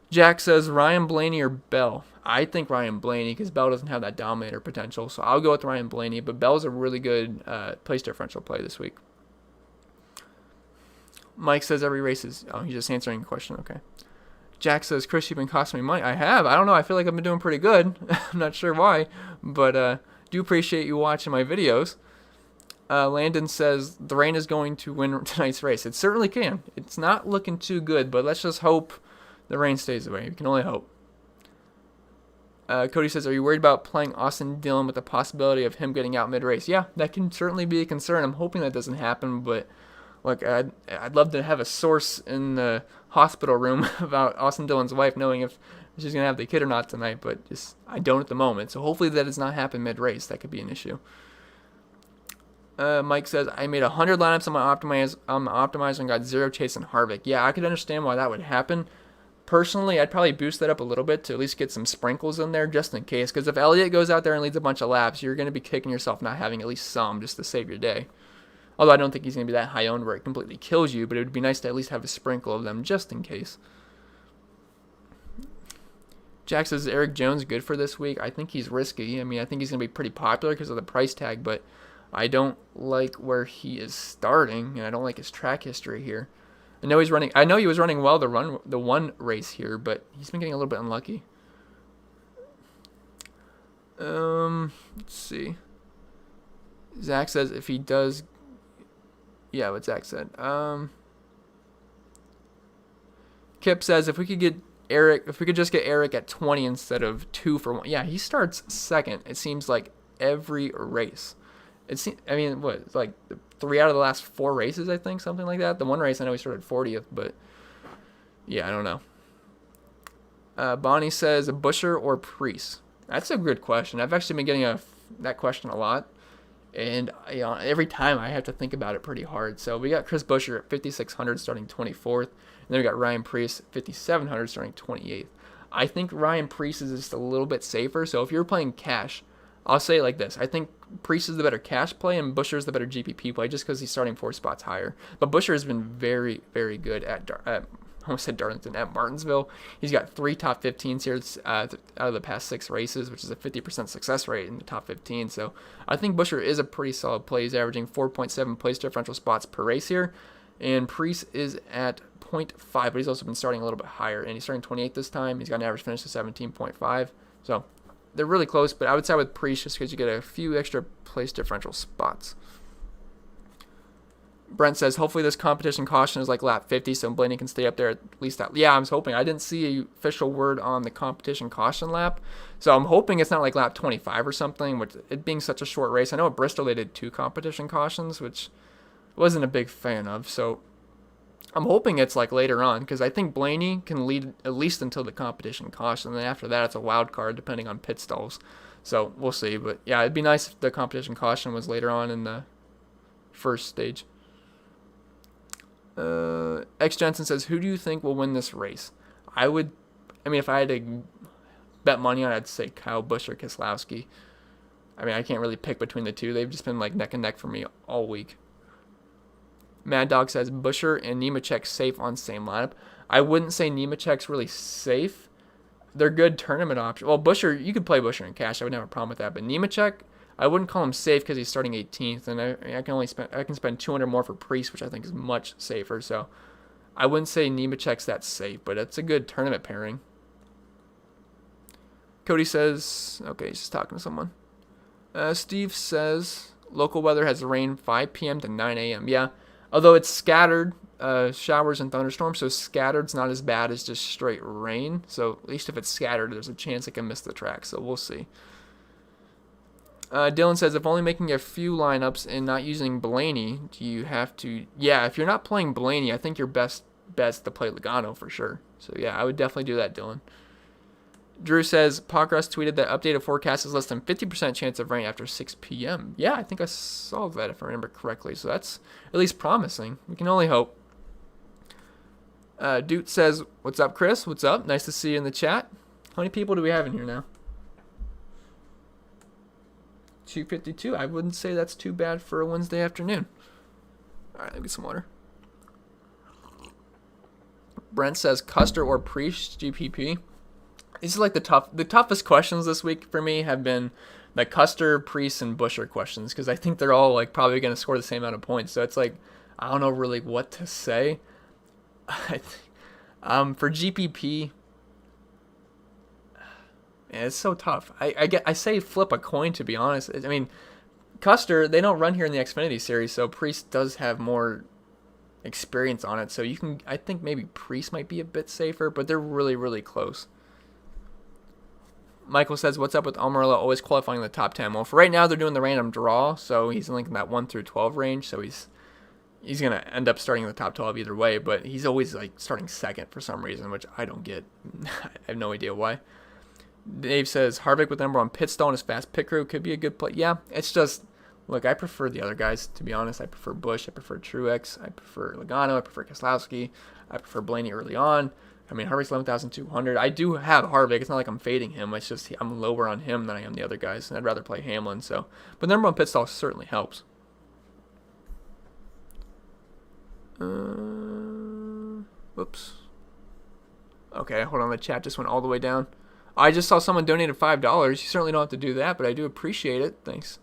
Jack says, Ryan Blaney or Bell? I think Ryan Blaney, because Bell doesn't have that Dominator potential, so I'll go with Ryan Blaney, but Bell's a really good place differential play this week. Mike says every race is... Oh, he's just answering a question, okay. Jack says, Chris, you've been costing me money. I have. I don't know. I feel like I've been doing pretty good. I'm not sure why, but do appreciate you watching my videos. Landon says, the rain is going to win tonight's race. It certainly can. It's not looking too good, but let's just hope the rain stays away. You can only hope. Cody says, are you worried about playing Austin Dillon with the possibility of him getting out mid-race? Yeah, that can certainly be a concern. I'm hoping that doesn't happen, but look, I'd love to have a source in the hospital room about Austin Dillon's wife knowing if she's going to have the kid or not tonight, but just I don't at the moment. So hopefully that does not happen mid-race. That could be an issue. Mike says, I made 100 lineups on my optimizer and got 0 chase on Harvick. Yeah, I could understand why that would happen. Personally, I'd probably boost that up a little bit to at least get some sprinkles in there just in case. Because if Elliott goes out there and leads a bunch of laps, you're going to be kicking yourself not having at least some just to save your day. Although I don't think he's going to be that high owned where it completely kills you, but it would be nice to at least have a sprinkle of them just in case. Jack says, is Erik Jones good for this week? I think he's risky. I mean, I think he's going to be pretty popular because of the price tag, but I don't like where he is starting, and I don't like his track history here. I know he was running well the one race here, but he's been getting a little bit unlucky. Let's see. Zach says if he does, yeah, what Zach said. Kip says if we could just get Erik at 20 instead of 2 for 1. Yeah, he starts second. It seems like every race. I mean, what? It's like 3 out of the last 4 races, I think, something like that. The one race I know he started 40th, but yeah, I don't know. Bonnie says Buescher or Preece. That's a good question. I've actually been getting that question a lot, and every time I have to think about it pretty hard. So we got Chris Buescher at 5,600 starting 24th, and then we got Ryan Preece at 5,700 starting 28th. I think Ryan Preece is just a little bit safer. So if you're playing cash, I'll say it like this. I think Preece is the better cash play and Buescher is the better GPP play just because he's starting 4 spots higher. But Buescher has been very, very good at I almost said Darlington, at Martinsville. He's got 3 top 15s here out of the past 6 races, which is a 50% success rate in the top 15. So I think Buescher is a pretty solid play. He's averaging 4.7 place differential spots per race here. And Preece is at 0.5, but he's also been starting a little bit higher. And he's starting 28th this time. He's got an average finish of 17.5. So they're really close, but I would side with Preece just because you get a few extra place differential spots. Brent says, hopefully this competition caution is like lap 50, so Blaney can stay up there at least that. Yeah, I was hoping. I didn't see an official word on the competition caution lap, so I'm hoping it's not like lap 25 or something, which it being such a short race. I know at Bristol they did 2 competition cautions, which I wasn't a big fan of, so I'm hoping it's like later on, because I think Blaney can lead at least until the competition caution, and then after that it's a wild card depending on pit stalls. So we'll see, but yeah, it'd be nice if the competition caution was later on in the first stage. X Jensen says, who do you think will win this race? If I had to bet money on it, I'd say Kyle Busch or Keselowski. I mean, I can't really pick between the two. They've just been like neck and neck for me all week. Mad Dog says Buescher and Nemechek safe on same lineup. I wouldn't say Nemechek's really safe. They're good tournament options. Well, Buescher, you could play Buescher in cash. I would have a problem with that. But Nemechek, I wouldn't call him safe because he's starting 18th, and I can spend 200 more for Preece, which I think is much safer. So I wouldn't say Nemechek's that safe, but it's a good tournament pairing. Cody says, okay, he's just talking to someone. Steve says local weather has rain 5 p.m. to 9 a.m. Yeah, although it's scattered showers and thunderstorms, so scattered's not as bad as just straight rain. So at least if it's scattered, there's a chance it can miss the track. So we'll see. Dylan says, if only making a few lineups and not using Blaney, do you have to... Yeah, if you're not playing Blaney, I think your best bet's to play Logano for sure. So yeah, I would definitely do that, Dylan. Drew says, Pockrass tweeted that updated forecast is less than 50% chance of rain after 6 p.m. Yeah, I think I saw that if I remember correctly. So that's at least promising. We can only hope. Dude says, what's up, Chris? What's up? Nice to see you in the chat. How many people do we have in here now? 252. I wouldn't say that's too bad for a Wednesday afternoon. All right, let me get some water. Brent says Custer or Preece GPP. These are like the toughest questions this week for me have been the Custer, Preece, and Buescher questions because I think they're all like probably going to score the same amount of points. So it's like I don't know really what to say. For GPP, man, it's so tough. I say flip a coin, to be honest. I mean, Custer, they don't run here in the Xfinity series, so Preece does have more experience on it. So I think maybe Preece might be a bit safer, but they're really, really close. Michael says, what's up with Almirola always qualifying in the top 10? Well, for right now, they're doing the random draw, so he's in like that 1 through 12 range, so he's going to end up starting in the top 12 either way, but he's always like starting second for some reason, which I don't get. I have no idea why. Dave says, Harvick with number 1 pit stall and his fast pit crew could be a good play. Yeah, it's just, look, I prefer the other guys, to be honest. I prefer Busch, I prefer Truex, I prefer Logano, I prefer Keselowski, I prefer Blaney early on. I mean, Harvick's 11,200. I do have Harvick. It's not like I'm fading him. It's just I'm lower on him than I am the other guys, and I'd rather play Hamlin. So, but number 1 pit stall certainly helps. Whoops. Okay, hold on. The chat just went all the way down. I just saw someone donated $5. You certainly don't have to do that, but I do appreciate it. Thanks.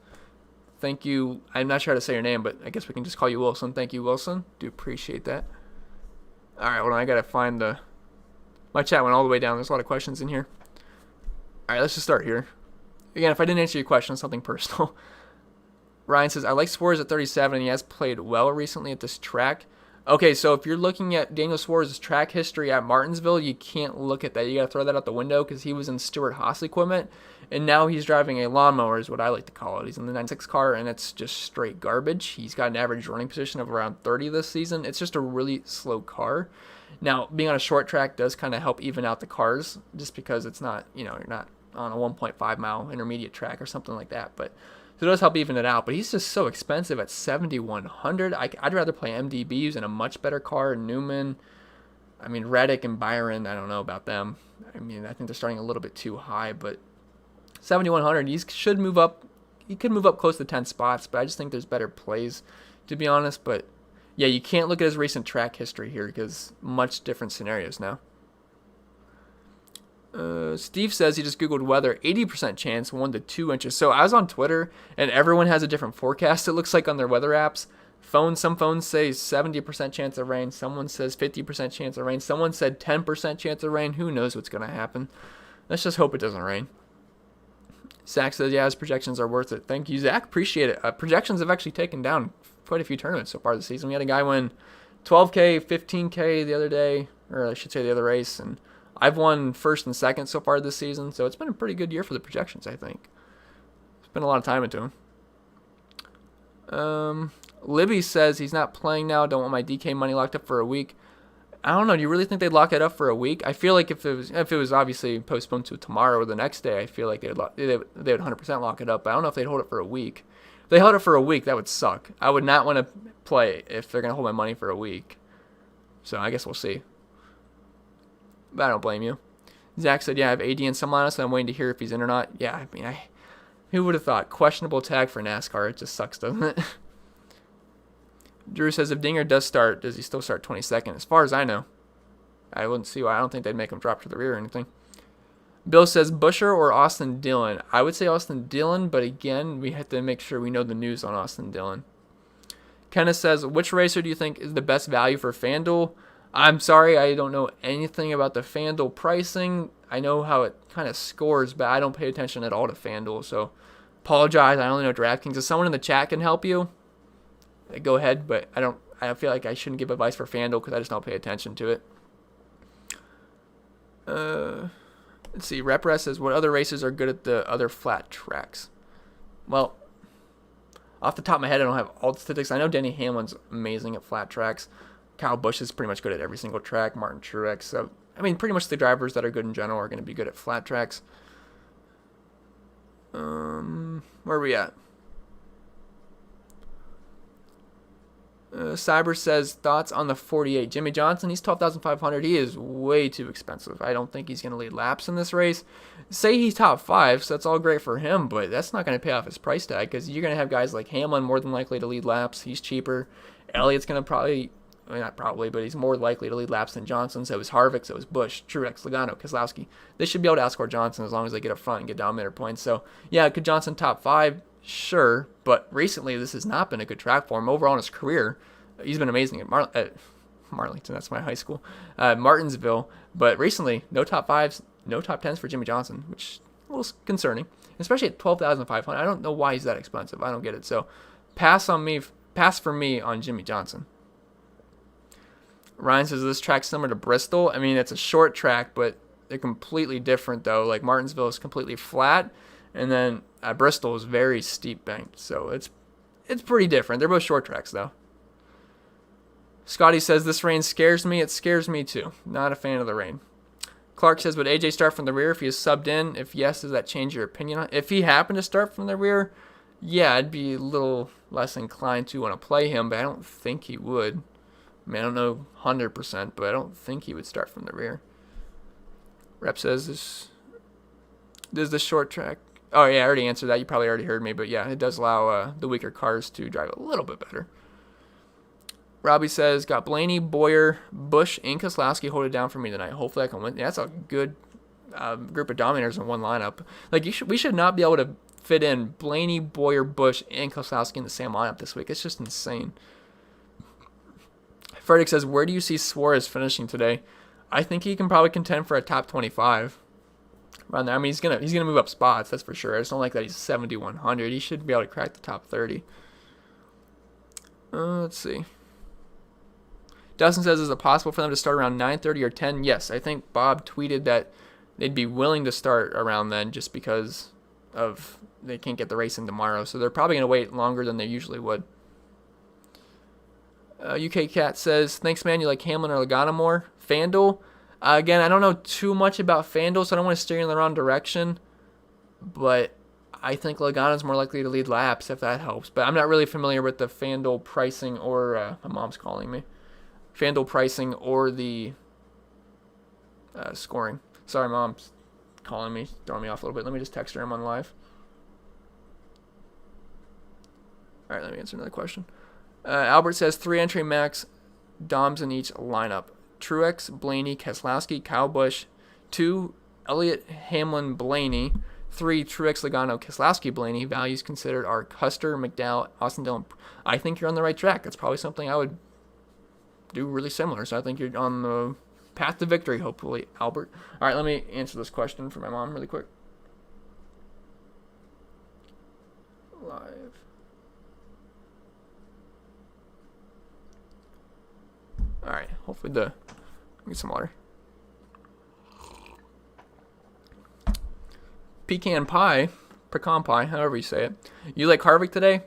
Thank you. I'm not sure how to say your name, but I guess we can just call you Wilson. Thank you, Wilson. Do appreciate that. All right, hold on. I got to find the... My chat went all the way down. There's a lot of questions in here. All right, let's just start here. Again, if I didn't answer your question, something personal. Ryan says, I like Suarez at 37, and he has played well recently at this track. Okay, so if you're looking at Daniel Suarez's track history at Martinsville, you can't look at that. You got to throw that out the window because he was in Stewart Haas equipment, and now he's driving a lawnmower, is what I like to call it. He's in the 96 car, and it's just straight garbage. He's got an average running position of around 30 this season. It's just a really slow car. Now, being on a short track does kind of help even out the cars, just because it's not, you're not on a 1.5 mile intermediate track or something like that, but so it does help even it out, but he's just so expensive at 7,100. I'd rather play MDB using a much better car. Newman, Reddick and Byron, I don't know about them. I think they're starting a little bit too high, but 7,100, he should move up. He could move up close to 10 spots, but I just think there's better plays, to be honest. But yeah, you can't look at his recent track history here because much different scenarios now. Steve says he just Googled weather, 80% chance, 1 to 2 inches. So I was on Twitter, and everyone has a different forecast, it looks like, on their weather apps. Some phones say 70% chance of rain. Someone says 50% chance of rain. Someone said 10% chance of rain. Who knows what's going to happen? Let's just hope it doesn't rain. Zach says, yeah, his projections are worth it. Thank you, Zach. Appreciate it. Projections have actually taken down quite a few tournaments so far this season. We had a guy win 12K, 15K the other day, or I should say the other race, and I've won first and second so far this season, so it's been a pretty good year for the projections, I think. Spent a lot of time into them. Libby says he's not playing now. Don't want my DK money locked up for a week. I don't know. Do you really think they'd lock it up for a week? I feel like if it was obviously postponed to tomorrow or the next day, I feel like they would 100% lock it up. But I don't know if they'd hold it for a week. If they held it for a week, that would suck. I would not want to play if they're going to hold my money for a week. So I guess we'll see. But I don't blame you. Zach said, yeah, I have AD in some lineups, and I'm waiting to hear if he's in or not. Yeah, who would have thought? Questionable tag for NASCAR. It just sucks, doesn't it? Drew says, if Dinger does start, does he still start 22nd? As far as I know, I wouldn't see why. I don't think they'd make him drop to the rear or anything. Bill says, Buescher or Austin Dillon? I would say Austin Dillon, but again, we have to make sure we know the news on Austin Dillon. Kenneth says, which racer do you think is the best value for FanDuel? I'm sorry, I don't know anything about the FanDuel pricing. I know how it kind of scores, but I don't pay attention at all to FanDuel, so apologize. I only know Draftkings. If someone in the chat can help you, go ahead, but I feel like I shouldn't give advice for FanDuel because I just don't pay attention to it. Let's see. Repres says, what other races are good at the other flat tracks? Well, off the top of my head, I don't have all the statistics. I know Denny Hamlin's amazing at flat tracks. Kyle Busch is pretty much good at every single track. Martin Truex. So, pretty much the drivers that are good in general are going to be good at flat tracks. Where are we at? Cyber says, thoughts on the 48. Jimmy Johnson, he's 12,500. He is way too expensive. I don't think he's going to lead laps in this race. Say he's top 5, so that's all great for him, but that's not going to pay off his price tag because you're going to have guys like Hamlin more than likely to lead laps. He's cheaper. Elliott's going to not probably, but he's more likely to lead laps than Johnson. So is Harvick, so is Busch, Truex, Logano, Keselowski. They should be able to outscore Johnson as long as they get up front and get Dominator points. So, yeah, could Johnson top 5? Sure, but recently this has not been a good track for him. Overall in his career, he's been amazing at Marlington, that's my high school, Martinsville. But recently, no top 5s, no top 10s for Jimmy Johnson, which is a little concerning, especially at 12,500. I don't know why he's that expensive. I don't get it. So pass for me on Jimmy Johnson. Ryan says, this track's similar to Bristol. It's a short track, but they're completely different, though. Like, Martinsville is completely flat, and then Bristol is very steep banked. So it's pretty different. They're both short tracks, though. Scotty says, this rain scares me. It scares me, too. Not a fan of the rain. Clark says, would AJ start from the rear if he is subbed in? If yes, does that change your opinion on it? If he happened to start from the rear, yeah, I'd be a little less inclined to want to play him, but I don't think he would. I don't know 100%, but I don't think he would start from the rear. Rep says, does the short track... Oh, yeah, I already answered that. You probably already heard me, but yeah, it does allow the weaker cars to drive a little bit better. Robbie says, got Blaney, Boyer, Busch, and Keselowski hold it down for me tonight. Hopefully I can win. Yeah, that's a good group of Dominators in one lineup. Like, we should not be able to fit in Blaney, Boyer, Busch, and Keselowski in the same lineup this week. It's just insane. Frederick says, where do you see Suarez finishing today? I think he can probably contend for a top 25. Around there. He's gonna move up spots, that's for sure. I just don't like that he's 7,100. He should be able to crack the top 30. Let's see. Dustin says, is it possible for them to start around 9:30 or 10? Yes, I think Bob tweeted that they'd be willing to start around then just because of they can't get the race in tomorrow. So they're probably going to wait longer than they usually would. UK Cat says, thanks, man. You like Hamlin or Logano more? FanDuel? Again, I don't know too much about FanDuel, so I don't want to steer you in the wrong direction. But I think Logano's more likely to lead laps, if that helps. But I'm not really familiar with the FanDuel pricing or... my mom's calling me. FanDuel pricing or the scoring. Sorry, Mom's calling me, throwing me off a little bit. Let me just text her. I'm on live. All right, let me answer another question. Albert says 3 entry max Doms in each lineup. Truex, Blaney, Keselowski, Kyle Busch. 2, Elliott, Hamlin, Blaney. 3, Truex, Logano, Keselowski, Blaney. Values considered are Custer, McDowell, Austin Dillon. I think you're on the right track. That's probably something I would do really similar. So I think you're on the path to victory, hopefully, Albert. All right, let me answer this question for my mom really quick. Live. All right, hopefully get some water. Pecan pie, however you say it. You like Harvick today?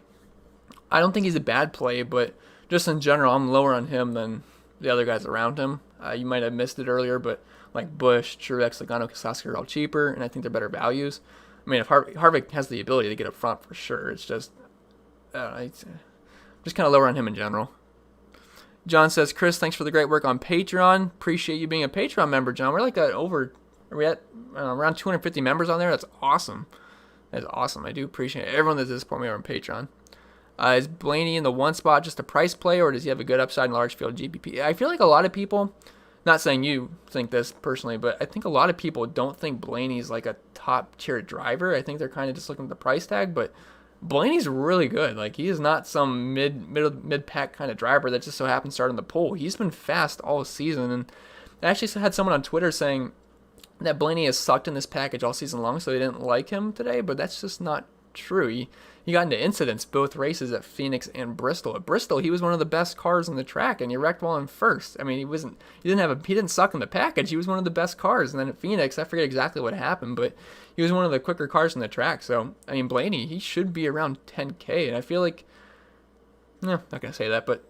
I don't think he's a bad play, but just in general, I'm lower on him than the other guys around him. You might have missed it earlier, but like Busch, Truex, Logano, Keselowski are all cheaper, and I think they're better values. I mean, if Harvick has the ability to get up front for sure, it's just, it's just kind of lower on him in general. John says, Chris, thanks for the great work on Patreon. Appreciate you being a Patreon member, John. We're like are we at around 250 members on there? That's awesome. That's awesome. I do appreciate everyone that does support me over on Patreon. Is Blaney in the one spot just a price play, or does he have a good upside in large field GPP? I feel like a lot of people, not saying you think this personally, but I think a lot of people don't think Blaney's like a top tier driver. I think they're kind of just looking at the price tag, but Blaney's really good. Like, he is not some mid pack kind of driver that just so happens to start on the pole. He's been fast all season, and I actually had someone on Twitter saying that Blaney has sucked in this package all season long, so they didn't like him today, but that's just not true. He got into incidents both races at Phoenix and Bristol. At Bristol, he was one of the best cars on the track, and he wrecked while in first. I mean, he didn't suck in the package. He was one of the best cars. And then at Phoenix, I forget exactly what happened, but he was one of the quicker cars on the track. So, I mean, Blaney, he should be around 10K, and I feel like, no, not gonna say that, but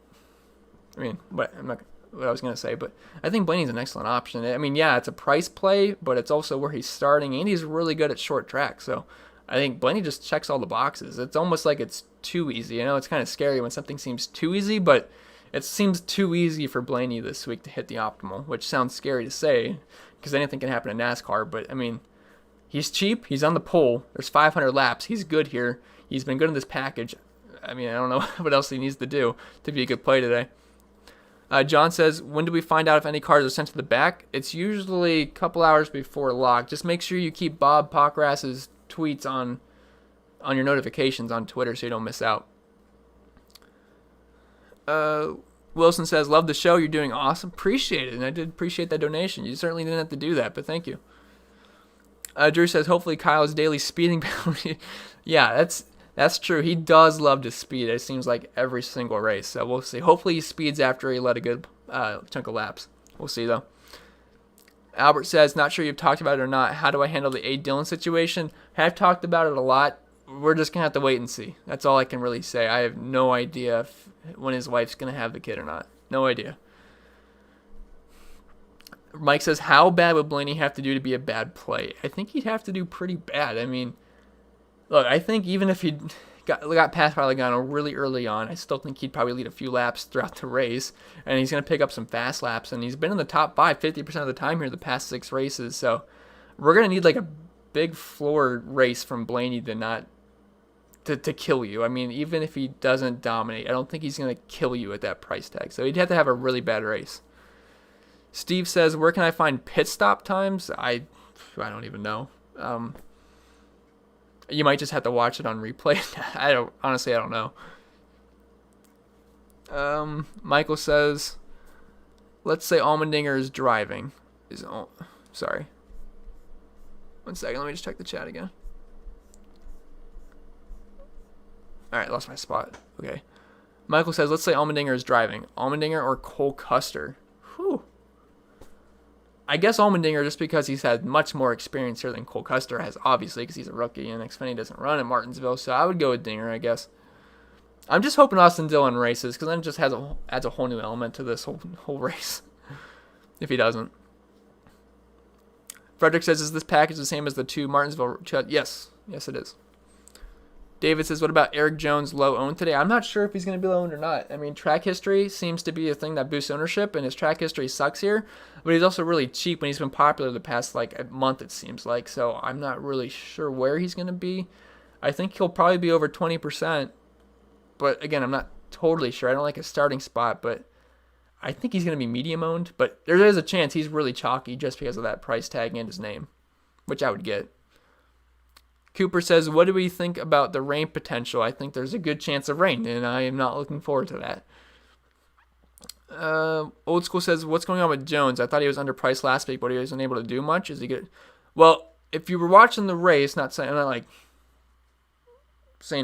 I mean, what I was gonna say, but I think Blaney's an excellent option. I mean, yeah, it's a price play, but it's also where he's starting, and he's really good at short track. So I think Blaney just checks all the boxes. It's almost like it's too easy. I know it's kind of scary when something seems too easy, but it seems too easy for Blaney this week to hit the optimal, which sounds scary to say because anything can happen in NASCAR. But, I mean, he's cheap. He's on the pole. There's 500 laps. He's good here. He's been good in this package. I mean, I don't know what else he needs to do to be a good play today. John says, when do we find out if any cars are sent to the back? It's usually a couple hours before lock. Just make sure you keep Bob Pockrass's tweets on your notifications on Twitter so you don't miss out. Wilson says, love the show. You're doing awesome. Appreciate it. And I did appreciate that donation. You certainly didn't have to do that, but thank you. Drew says, hopefully Kyle's daily speeding penalty. Yeah, that's true. He does love to speed. It seems like every single race. So we'll see. Hopefully he speeds after he led a good chunk of laps. We'll see, though. Albert says, not sure you've talked about it or not. How do I handle the A. Dillon situation? Have talked about it a lot. We're just going to have to wait and see. That's all I can really say. I have no idea when his wife's going to have the kid or not. No idea. Mike says, how bad would Blaney have to do to be a bad play? I think he'd have to do pretty bad. I mean, look, I think even if he got passed by Logano really early on, I still think he'd probably lead a few laps throughout the race, and he's going to pick up some fast laps, and he's been in the top 5 50% of the time here the past 6 races, so we're going to need like a big floor race from Blaney to kill you. I mean, even if he doesn't dominate, I don't think he's going to kill you at that price tag, so he'd have to have a really bad race. Steve says, where can I find pit stop times? I don't even know. You might just have to watch it on replay. I don't know. Michael says, let's say Allmendinger is driving. Sorry. 1 second, let me just check the chat again. Alright, lost my spot. Okay. Michael says, let's say Allmendinger is driving. Allmendinger or Cole Custer? Whew. I guess Allmendinger just because he's had much more experience here than Cole Custer has, obviously, because he's a rookie and Xfinity doesn't run in Martinsville. So I would go with Dinger, I guess. I'm just hoping Austin Dillon races because then it just adds a whole new element to this whole race. If he doesn't. Frederick says, is this package the same as the 2 Martinsville? Yes. Yes, it is. David says, what about Erik Jones low owned today? I'm not sure if he's going to be low owned or not. I mean, track history seems to be a thing that boosts ownership, and his track history sucks here. But he's also really cheap, and he's been popular the past, a month, it seems like. So I'm not really sure where he's going to be. I think he'll probably be over 20%. But, again, I'm not totally sure. I don't like his starting spot, but I think he's going to be medium owned. But there is a chance he's really chalky just because of that price tag and his name, which I would get. Cooper says, what do we think about the rain potential? I think there's a good chance of rain, and I am not looking forward to that. Old School says, what's going on with Jones? I thought he was underpriced last week, but he wasn't able to do much. Is he good? Well, if you were watching the race, I'm not saying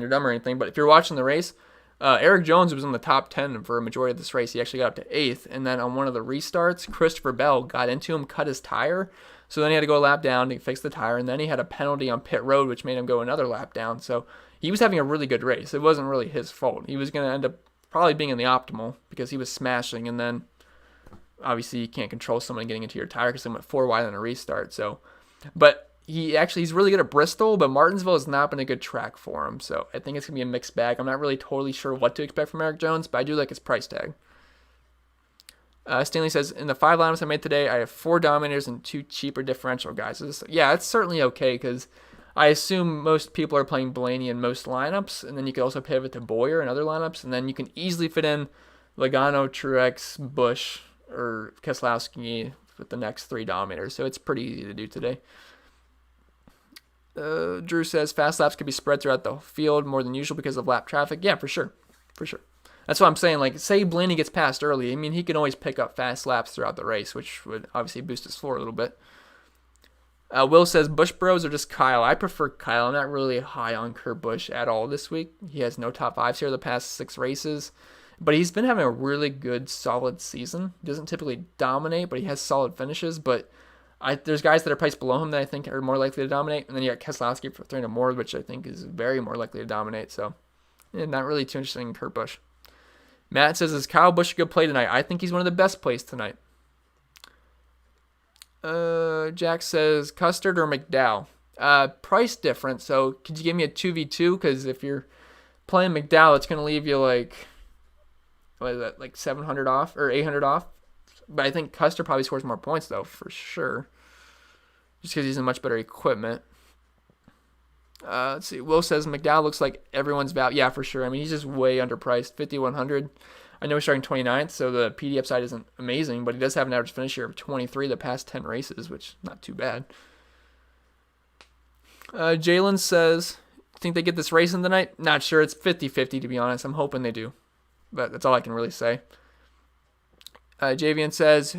you're dumb or anything, but if you're watching the race, Erik Jones was in the top 10 for a majority of this race. He actually got up to 8th, and then on one of the restarts, Christopher Bell got into him, cut his tire, so then he had to go a lap down to fix the tire, and then he had a penalty on pit road, which made him go another lap down. So he was having a really good race. It wasn't really his fault. He was going to end up probably being in the optimal because he was smashing, and then obviously you can't control someone getting into your tire because they went 4 wide on a restart. So, but he's really good at Bristol, but Martinsville has not been a good track for him. So I think it's going to be a mixed bag. I'm not really totally sure what to expect from Erik Jones, but I do like his price tag. Stanley says, in the 5 lineups I made today, I have 4 Dominators and 2 cheaper differential guys. So yeah, it's certainly okay because I assume most people are playing Blaney in most lineups, and then you can also pivot to Boyer in other lineups, and then you can easily fit in Logano, Truex, Busch, or Keselowski with the next 3 Dominators. So it's pretty easy to do today. Drew says, fast laps could be spread throughout the field more than usual because of lap traffic. Yeah, for sure. For sure. That's what I'm saying. Say Blaney gets passed early. I mean, he can always pick up fast laps throughout the race, which would obviously boost his floor a little bit. Will says, Busch Bros or just Kyle? I prefer Kyle. I'm not really high on Kurt Busch at all this week. He has no top 5s here the past 6 races. But he's been having a really good, solid season. He doesn't typically dominate, but he has solid finishes. But there's guys that are priced below him that I think are more likely to dominate. And then you got Keselowski for 300 more, which I think is very more likely to dominate. So, not really too interesting in Kurt Busch. Matt says, is Kyle Busch a good play tonight? I think he's one of the best plays tonight. Jack says, Custard or McDowell? Price difference. So could you give me a 2v2? Because if you're playing McDowell, it's going to leave you what is that, 700 off or 800 off? But I think Custer probably scores more points, though, for sure. Just because he's in much better equipment. Let's see. Will says McDowell looks like everyone's value. Yeah, for sure. I mean, he's just way underpriced. 5,100. I know he's starting 29th, so the PD upside isn't amazing, but he does have an average finish here of 23 the past 10 races, which is not too bad. Jalen says, think they get this race in tonight? Not sure. It's 50-50, to be honest. I'm hoping they do, but that's all I can really say. Javian says,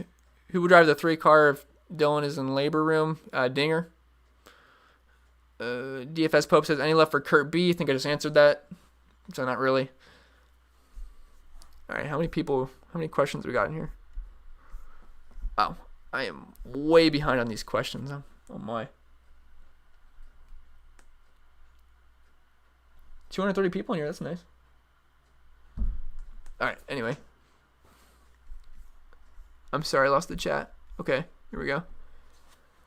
who will drive the 3-car if Dylan is in labor room? Dinger. DFS Pope says, any left for Kurt B? I think I just answered that, so not really. All right, how many questions we got in here? Wow, I am way behind on these questions. Oh my. 230 people in here, that's nice. All right, anyway. I'm sorry, I lost the chat. Okay, here we go.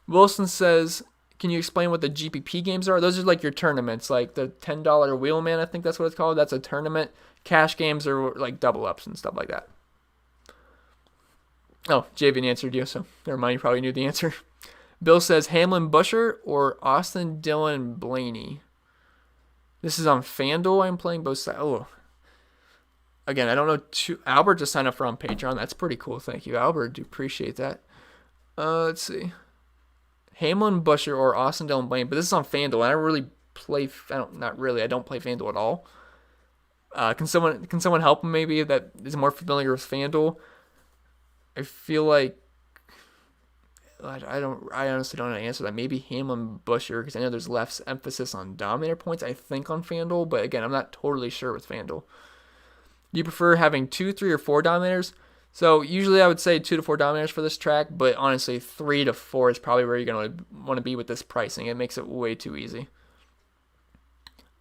Wilson says, can you explain what the GPP games are? Those are like your tournaments, like the $10 Wheelman, I think that's what it's called. That's a tournament. Cash games are like double ups and stuff like that. Oh, Javian answered you, so never mind. You probably knew the answer. Bill says Hamlin, Buscher, or Austin, Dillon, Blaney. This is on FanDuel. I'm playing both sides. Oh, again, I don't know. Albert just signed up for on Patreon. That's pretty cool. Thank you, Albert. Do appreciate that. Let's see. Hamlin, Buscher, or Austin, Dillon, Blaney. But this is on FanDuel, and I really play. I don't play FanDuel at all. Can someone help him maybe that is more familiar with FanDuel? I feel like I honestly don't know how to answer that. Maybe Hamlin, Buscher, because I know there's less emphasis on Dominator points, I think, on FanDuel. But again, I'm not totally sure with FanDuel. Do you prefer having 2, 3, or 4 Dominators? So usually I would say 2 to 4 Dominators for this track, but honestly 3 to 4 is probably where you're going to want to be with this pricing. It makes it way too easy.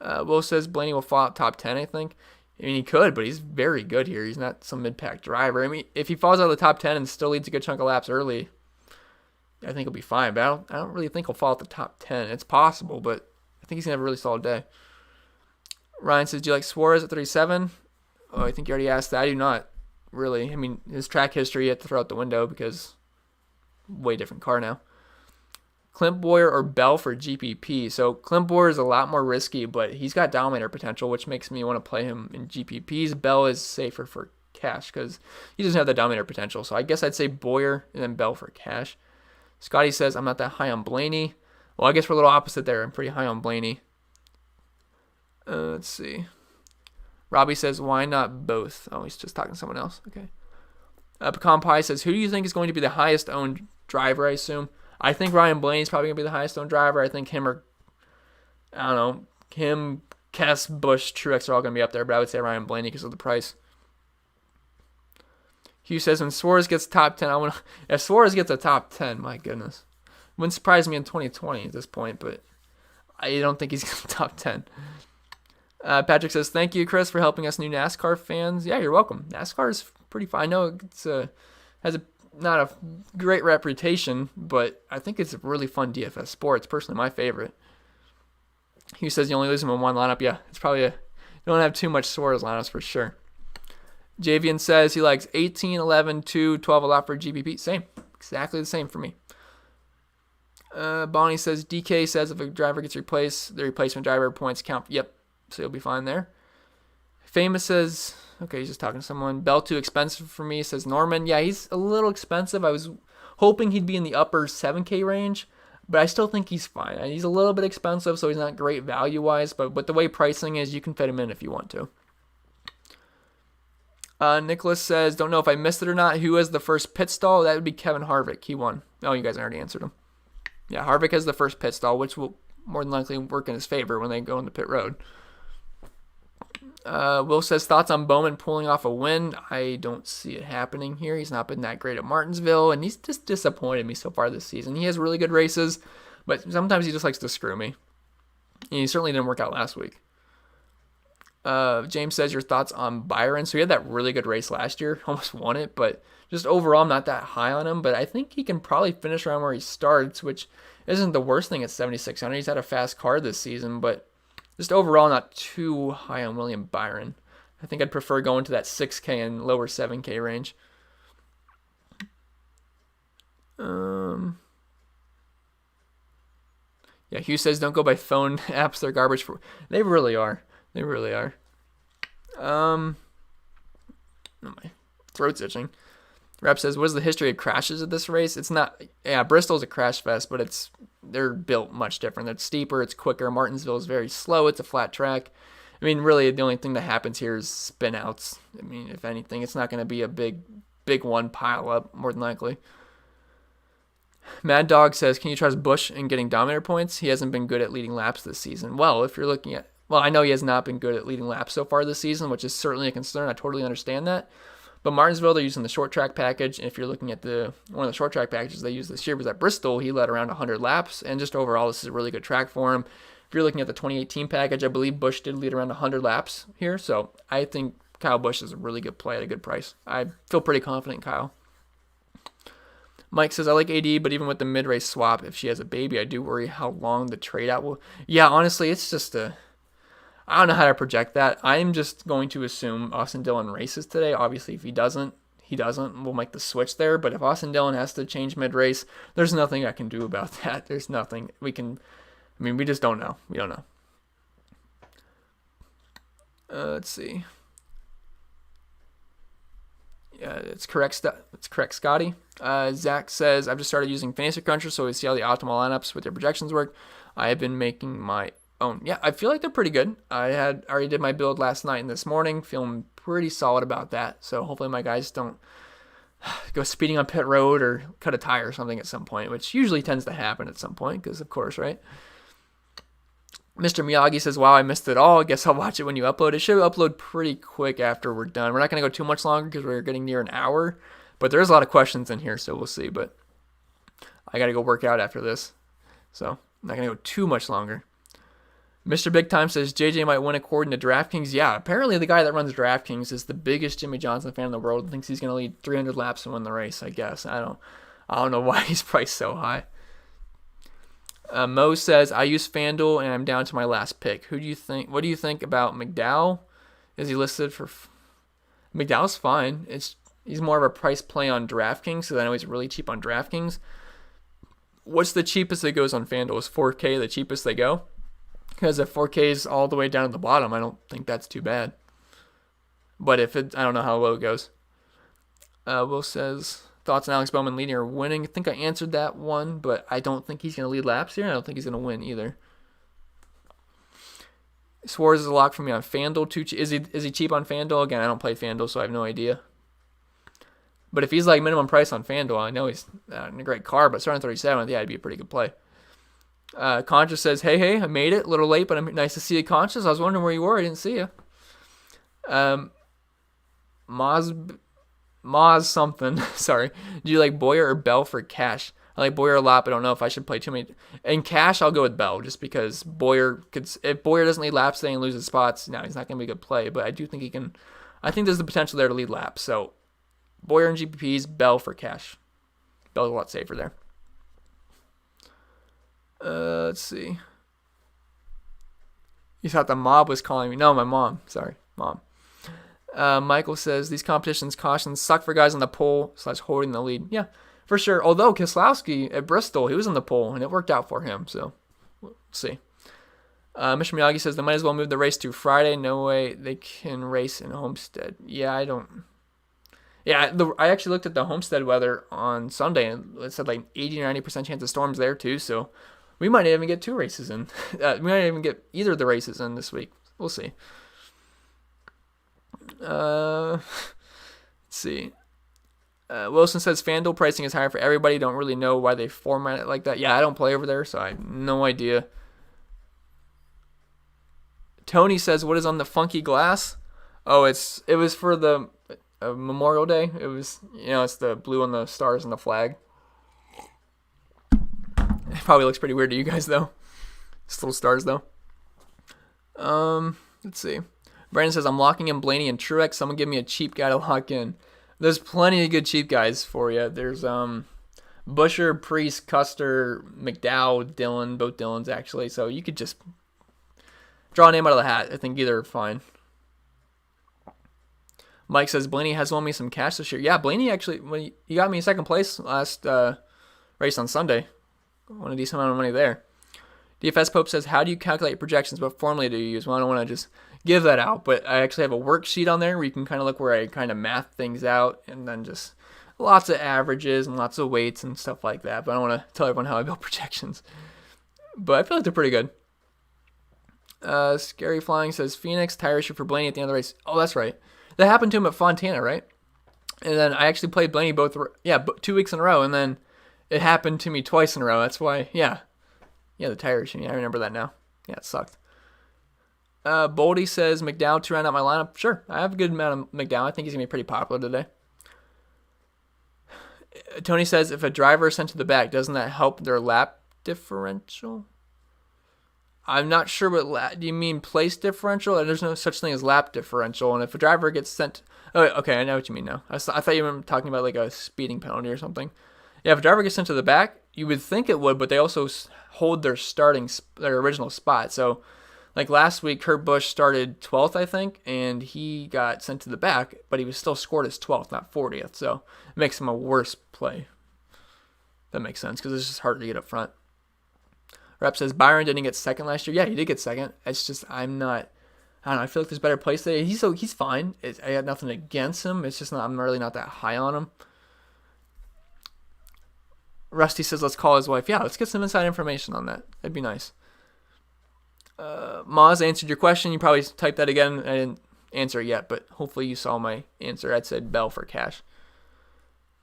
Will says Blaney will fall out top 10, I think. I mean, he could, but he's very good here. He's not some mid-pack driver. I mean, if he falls out of the top 10 and still leads a good chunk of laps early, I think he'll be fine. But I don't really think he'll fall out the top 10. It's possible, but I think he's going to have a really solid day. Ryan says, do you like Suarez at 37? Oh, I think you already asked that. I do not, really. I mean, his track history you have to throw out the window because way different car now. Clint Bowyer or Bell for GPP. So Clint Bowyer is a lot more risky, but he's got Dominator potential, which makes me want to play him in GPPs. Bell is safer for cash because he doesn't have the Dominator potential. So I guess I'd say Bowyer and then Bell for cash. Scotty says, I'm not that high on Blaney. Well, I guess we're a little opposite there. I'm pretty high on Blaney. Let's see. Robbie says, why not both? Oh, he's just talking to someone else. Okay. Pecan Pie says, who do you think is going to be the highest owned driver, I assume? I think Ryan Blaney's probably going to be the highest owned driver. I think him or, I don't know, him, Kess, Busch, Truex are all going to be up there, but I would say Ryan Blaney because of the price. Hugh says, when Suarez gets top 10, if Suarez gets a top 10, my goodness. Wouldn't surprise me in 2020 at this point, but I don't think he's going to top 10. Patrick says, thank you, Chris, for helping us new NASCAR fans. Yeah, you're welcome. NASCAR is pretty fun. I know has not a great reputation, but I think it's a really fun DFS sport. It's personally my favorite. He says you only lose him in one lineup. Yeah, it's probably you don't have too much Suarez lineups for sure. Javian says he likes 18, 11, 2, 12 a lot for GPP. Same. Exactly the same for me. Bonnie says DK says if a driver gets replaced, the replacement driver points count. Yep. So you'll be fine there. Famous says, okay, he's just talking to someone. Bell too expensive for me, says Norman. Yeah, he's a little expensive. I was hoping he'd be in the upper 7K range, but I still think he's fine. He's a little bit expensive, so he's not great value-wise, but the way pricing is, you can fit him in if you want to. Nicholas says, don't know if I missed it or not. Who has the first pit stall? That would be Kevin Harvick. He won. Oh, you guys already answered him. Yeah, Harvick has the first pit stall, which will more than likely work in his favor when they go into pit road. Will says, thoughts on Bowman pulling off a win? I don't see it happening here. He's not been that great at Martinsville, and he's just disappointed me so far this season. He has really good races, but sometimes he just likes to screw me. And he certainly didn't work out last week. James says, your thoughts on Byron? So he had that really good race last year, almost won it, but just overall I'm not that high on him, but I think he can probably finish around where he starts, which isn't the worst thing at 7,600. He's had a fast car this season, but just overall not too high on William Byron. I think I'd prefer going to that 6K and lower 7K range. Yeah, Hugh says don't go by phone apps. They're garbage. They really are. They really are. Oh, my throat's itching. Rep says, what is the history of crashes at this race? It's not, yeah, Bristol's a crash fest, but they're built much different. It's steeper, it's quicker. Martinsville is very slow. It's a flat track. I mean, really, the only thing that happens here is spin outs. I mean, if anything, it's not going to be a big one pile up, more than likely. Mad Dog says, can you trust Busch in getting Dominator points? He hasn't been good at leading laps this season. Well, if you're looking at, I know he has not been good at leading laps so far this season, which is certainly a concern. I totally understand that. But Martinsville, they're using the short track package. And if you're looking at one of the short track packages they used this year was at Bristol, he led around 100 laps. And just overall, this is a really good track for him. If you're looking at the 2018 package, I believe Busch did lead around 100 laps here. So I think Kyle Busch is a really good play at a good price. I feel pretty confident in Kyle. Mike says, I like AD, but even with the mid-race swap, if she has a baby, I do worry how long the trade-out will... Yeah, honestly, it's just I don't know how to project that. I'm just going to assume Austin Dillon races today. Obviously, if he doesn't, we'll make the switch there. But if Austin Dillon has to change mid-race, there's nothing I can do about that. There's nothing we can... I mean, we just don't know. We don't know. Let's see. Yeah, it's correct. It's correct, Scotty. Zach says, I've just started using Fantasy Cruncher, so we see how the optimal lineups with their projections work. I have been making my own. Yeah, I feel like they're pretty good. I already did my build last night and this morning, feeling pretty solid about that. So hopefully my guys don't go speeding on pit road or cut a tire or something at some point, which usually tends to happen at some point because, of course, right? Mr. Miyagi says, wow, I missed it all. I guess I'll watch it when you upload. It should upload pretty quick after we're done. We're not going to go too much longer because we're getting near an hour. But there's a lot of questions in here, so we'll see. But I got to go work out after this. So I'm not going to go too much longer. Mr. Big Time says, JJ might win according to DraftKings. Yeah, apparently the guy that runs DraftKings is the biggest Jimmy Johnson fan in the world and thinks he's going to lead 300 laps and win the race, I guess. I don't know why he's priced so high. Mo says, I use FanDuel and I'm down to my last pick. What do you think about McDowell? Is he listed for... McDowell's fine. He's more of a price play on DraftKings, so I know he's really cheap on DraftKings. What's the cheapest that goes on FanDuel? Is 4K the cheapest they go? Because if 4K is all the way down at the bottom, I don't think that's too bad. But I don't know how low it goes. Will says, thoughts on Alex Bowman leading or winning? I think I answered that one, but I don't think he's going to lead laps here. I don't think he's going to win either. Suarez is a lock for me on FanDuel. Is he cheap on FanDuel? Again, I don't play FanDuel, so I have no idea. But if he's like minimum price on FanDuel, I know he's in a great car, but starting 37th, yeah, it'd be a pretty good play. Conscious says, hey, I made it. A little late, but I'm nice to see you, Conscious. I was wondering where you were. I didn't see you. Moz something. Sorry. Do you like Boyer or Bell for cash? I like Boyer a lot, but I don't know if I should play too many. In cash, I'll go with Bell just because if Boyer doesn't lead laps today and loses spots, no, he's not going to be a good play. But I do think he can. I think there's the potential there to lead laps. So Boyer and GPPs, Bell for cash. Bell's a lot safer there. Let's see. You thought the mob was calling me. No, my mom. Sorry, mom. Michael says, these competitions cautions suck for guys on the pole / holding the lead. Yeah, for sure. Although Keselowski at Bristol, he was on the pole, and it worked out for him. So, we'll see. Mr. Miyagi says, they might as well move the race to Friday. No way they can race in Homestead. Yeah, I don't... Yeah, I actually looked at the Homestead weather on Sunday, and it said like 80 or 90% chance of storms there, too. So, we might even get 2 races in. We might even get either of the races in this week. We'll see. Let's see. Wilson says FanDuel pricing is higher for everybody. Don't really know why they format it like that. Yeah, I don't play over there, so I have no idea. Tony says, what is on the funky glass? Oh, it was for the Memorial Day. It was, it's the blue on the stars and the flag. It probably looks pretty weird to you guys, though. Just little stars, though. Let's see. Brandon says, I'm locking in Blaney and Truex. Someone give me a cheap guy to lock in. There's plenty of good cheap guys for you. There's Buescher, Priest, Custer, McDowell, Dillon. Both Dillons, actually. So you could just draw a name out of the hat. I think either are fine. Mike says, Blaney has won me some cash this year. Yeah, Blaney actually, he got me second place last race on Sunday. Won a decent amount of money there. DFS Pope says, how do you calculate projections? What formula do you use? Well, I don't want to just give that out, but I actually have a worksheet on there where you can kind of look where I kind of math things out, and then just lots of averages and lots of weights and stuff like that. But I don't want to tell everyone how I build projections. But I feel like they're pretty good. Scary Flying says, Phoenix, tire issue for Blaney at the end of the race. Oh, that's right. That happened to him at Fontana, right? And then I actually played Blaney 2 weeks in a row, and then it happened to me twice in a row. That's why, yeah, the tire issue. I remember that now. Yeah, it sucked. Boldy says, McDowell to round out my lineup. Sure, I have a good amount of McDowell. I think he's going to be pretty popular today. Tony says, if a driver is sent to the back, doesn't that help their lap differential? I'm not sure what do you mean place differential? There's no such thing as lap differential. And if a driver gets sent... Oh, okay, I know what you mean now. I thought you were talking about like a speeding penalty or something. Yeah, if a driver gets sent to the back, you would think it would, but they also hold their original spot. So, like last week, Kurt Busch started 12th, I think, and he got sent to the back, but he was still scored as 12th, not 40th. So, it makes him a worse play. That makes sense, because it's just harder to get up front. Rep says, Byron didn't get second last year. Yeah, he did get second. It's just, I don't know, I feel like there's better plays today. He's fine. I got nothing against him. It's just I'm really not that high on him. Rusty says, let's call his wife. Yeah, let's get some inside information on that. That'd be nice. Maz answered your question. You probably typed that again. I didn't answer it yet, but hopefully you saw my answer. I said Bell for cash.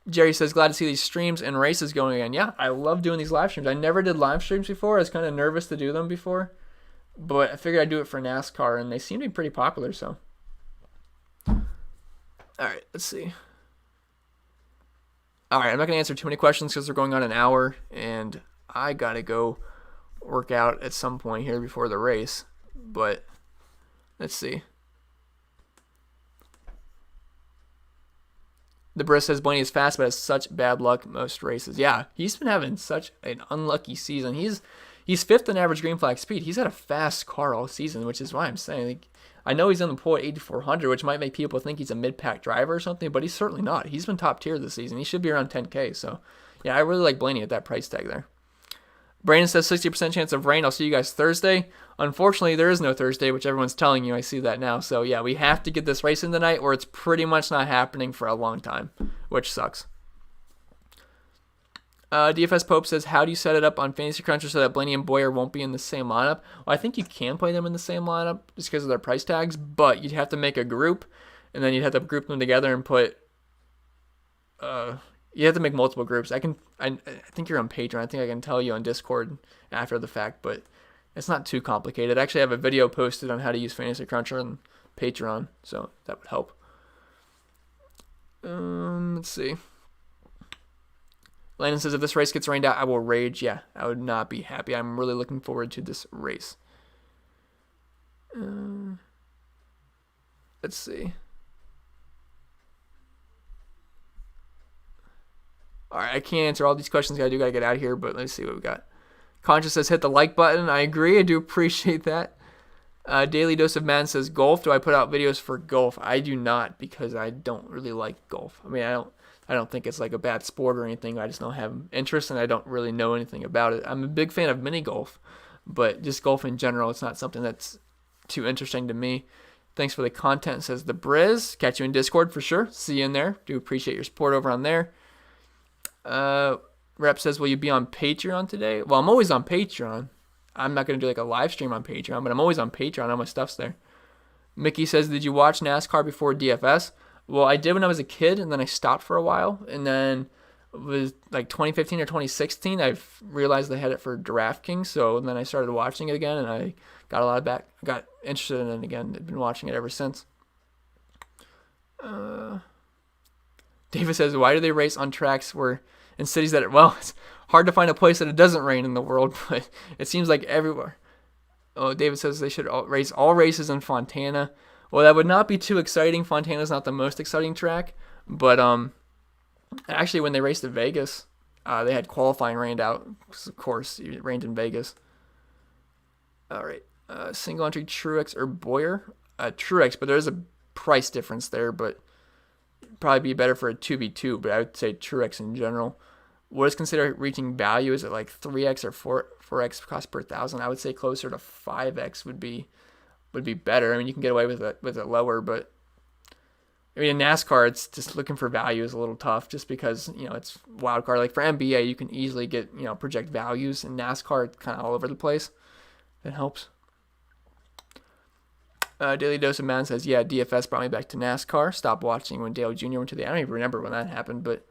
Jerry says, glad to see these streams and races going again. Yeah, I love doing these live streams. I never did live streams before. I was kind of nervous to do them before. But I figured I'd do it for NASCAR, and they seem to be pretty popular, so. All right, let's see. All right, I'm not going to answer too many questions because they're going on an hour, and I got to go work out at some point here before the race. But let's see. The Briss says Blaney is fast, but has such bad luck most races. Yeah, he's been having such an unlucky season. He's fifth in average green flag speed. He's had a fast car all season, which is why I'm saying, like, I know he's on the pole at 8,400, which might make people think he's a mid-pack driver or something, but he's certainly not. He's been top tier this season. He should be around 10K. So, yeah, I really like Blaney at that price tag there. Brandon says 60% chance of rain. I'll see you guys Thursday. Unfortunately, there is no Thursday, which everyone's telling you. I see that now. So, yeah, we have to get this race in tonight, or it's pretty much not happening for a long time, which sucks. DFS Pope says, how do you set it up on Fantasy Cruncher so that Blaney and Boyer won't be in the same lineup? Well, I think you can play them in the same lineup just because of their price tags, but you'd have to make a group, and then you'd have to group them together and put... you have to make multiple groups. I think you're on Patreon. I think I can tell you on Discord after the fact, but it's not too complicated. I actually have a video posted on how to use Fantasy Cruncher on Patreon, so that would help. Let's see. Landon says, if this race gets rained out, I will rage. Yeah, I would not be happy. I'm really looking forward to this race. Let's see. All right, I can't answer all these questions. I do got to get out of here, but let's see what we got. Conscious says, hit the like button. I agree. I do appreciate that. Daily Dose of Man says, golf. Do I put out videos for golf? I do not, because I don't really like golf. I mean, I don't think it's like a bad sport or anything. I just don't have interest, and I don't really know anything about it. I'm a big fan of mini golf, but just golf in general, it's not something that's too interesting to me. Thanks for the content, says the Briz. Catch you in Discord for sure. See you in there. Do appreciate your support over on there. Rep says, will you be on Patreon today? Well, I'm always on Patreon. I'm not going to do like a live stream on Patreon, but I'm always on Patreon. All my stuff's there. Mickey says, did you watch NASCAR before DFS? Well, I did when I was a kid, and then I stopped for a while. And then it was like 2015 or 2016, I realized they had it for Draftkings. So then I started watching it again, and I got interested in it again. I've been watching it ever since. David says, why do they race on tracks where in cities that, well, it's hard to find a place that it doesn't rain in the world, but it seems like everywhere. Oh, David says they should race all races in Fontana. Well, that would not be too exciting. Fontana's not the most exciting track, but actually when they raced at Vegas, they had qualifying rained out. Of course, it rained in Vegas. All right, single entry Truex or Boyer? Truex, but there's a price difference there, but probably be better for a 2v2, but I would say Truex in general. What is considered reaching value? Is it like 3x or 4x cost per thousand? I would say closer to 5x would be better. I mean, you can get away with it lower, but I mean, in NASCAR, it's just looking for value is a little tough just because, it's wild card. Like for NBA, you can easily get, project values. In NASCAR, it's kind of all over the place. That helps. Daily Dose of Man says, yeah, DFS brought me back to NASCAR. Stopped watching when Dale Jr. went to I don't even remember when that happened, but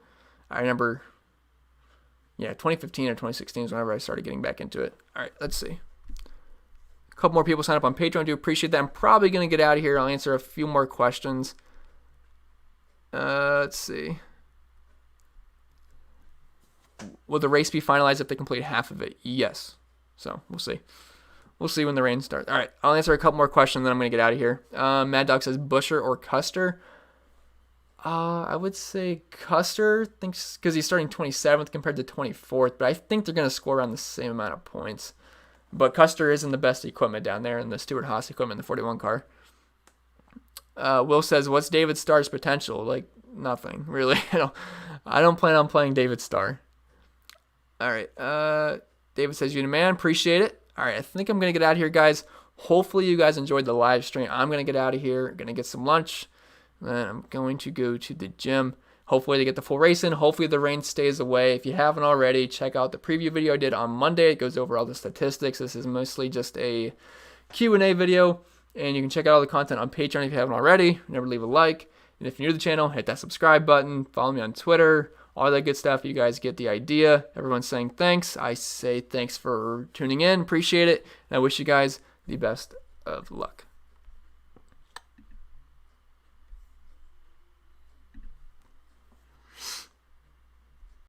I remember, 2015 or 2016 is whenever I started getting back into it. All right, let's see. A couple more people sign up on Patreon. I do appreciate that. I'm probably going to get out of here. I'll answer a few more questions. Let's see. Will the race be finalized if they complete half of it? Yes. So, we'll see. We'll see when the rain starts. All right, I'll answer a couple more questions, then I'm going to get out of here. Mad Dog says, Buscher or Custer? I would say Custer, thinks because he's starting 27th compared to 24th, but I think they're going to score around the same amount of points. But Custer isn't the best equipment down there in the Stewart Haas equipment, the 41 car. Will says, what's David Starr's potential? Like, nothing, really. I don't plan on playing David Starr. All right, David says, you the man, appreciate it. All right, I think I'm going to get out of here, guys. Hopefully you guys enjoyed the live stream. I'm going to get out of here, going to get some lunch, then I'm going to go to the gym. Hopefully to get the full race in. Hopefully the rain stays away. If you haven't already, check out the preview video I did on Monday. It goes over all the statistics. This is mostly just a Q&A video, and you can check out all the content on Patreon if you haven't already. Remember to leave a like, and if you're new to the channel, hit that subscribe button. Follow me on Twitter. All that good stuff. You guys get the idea. Everyone's saying thanks. I say thanks for tuning in. Appreciate it. And I wish you guys the best of luck.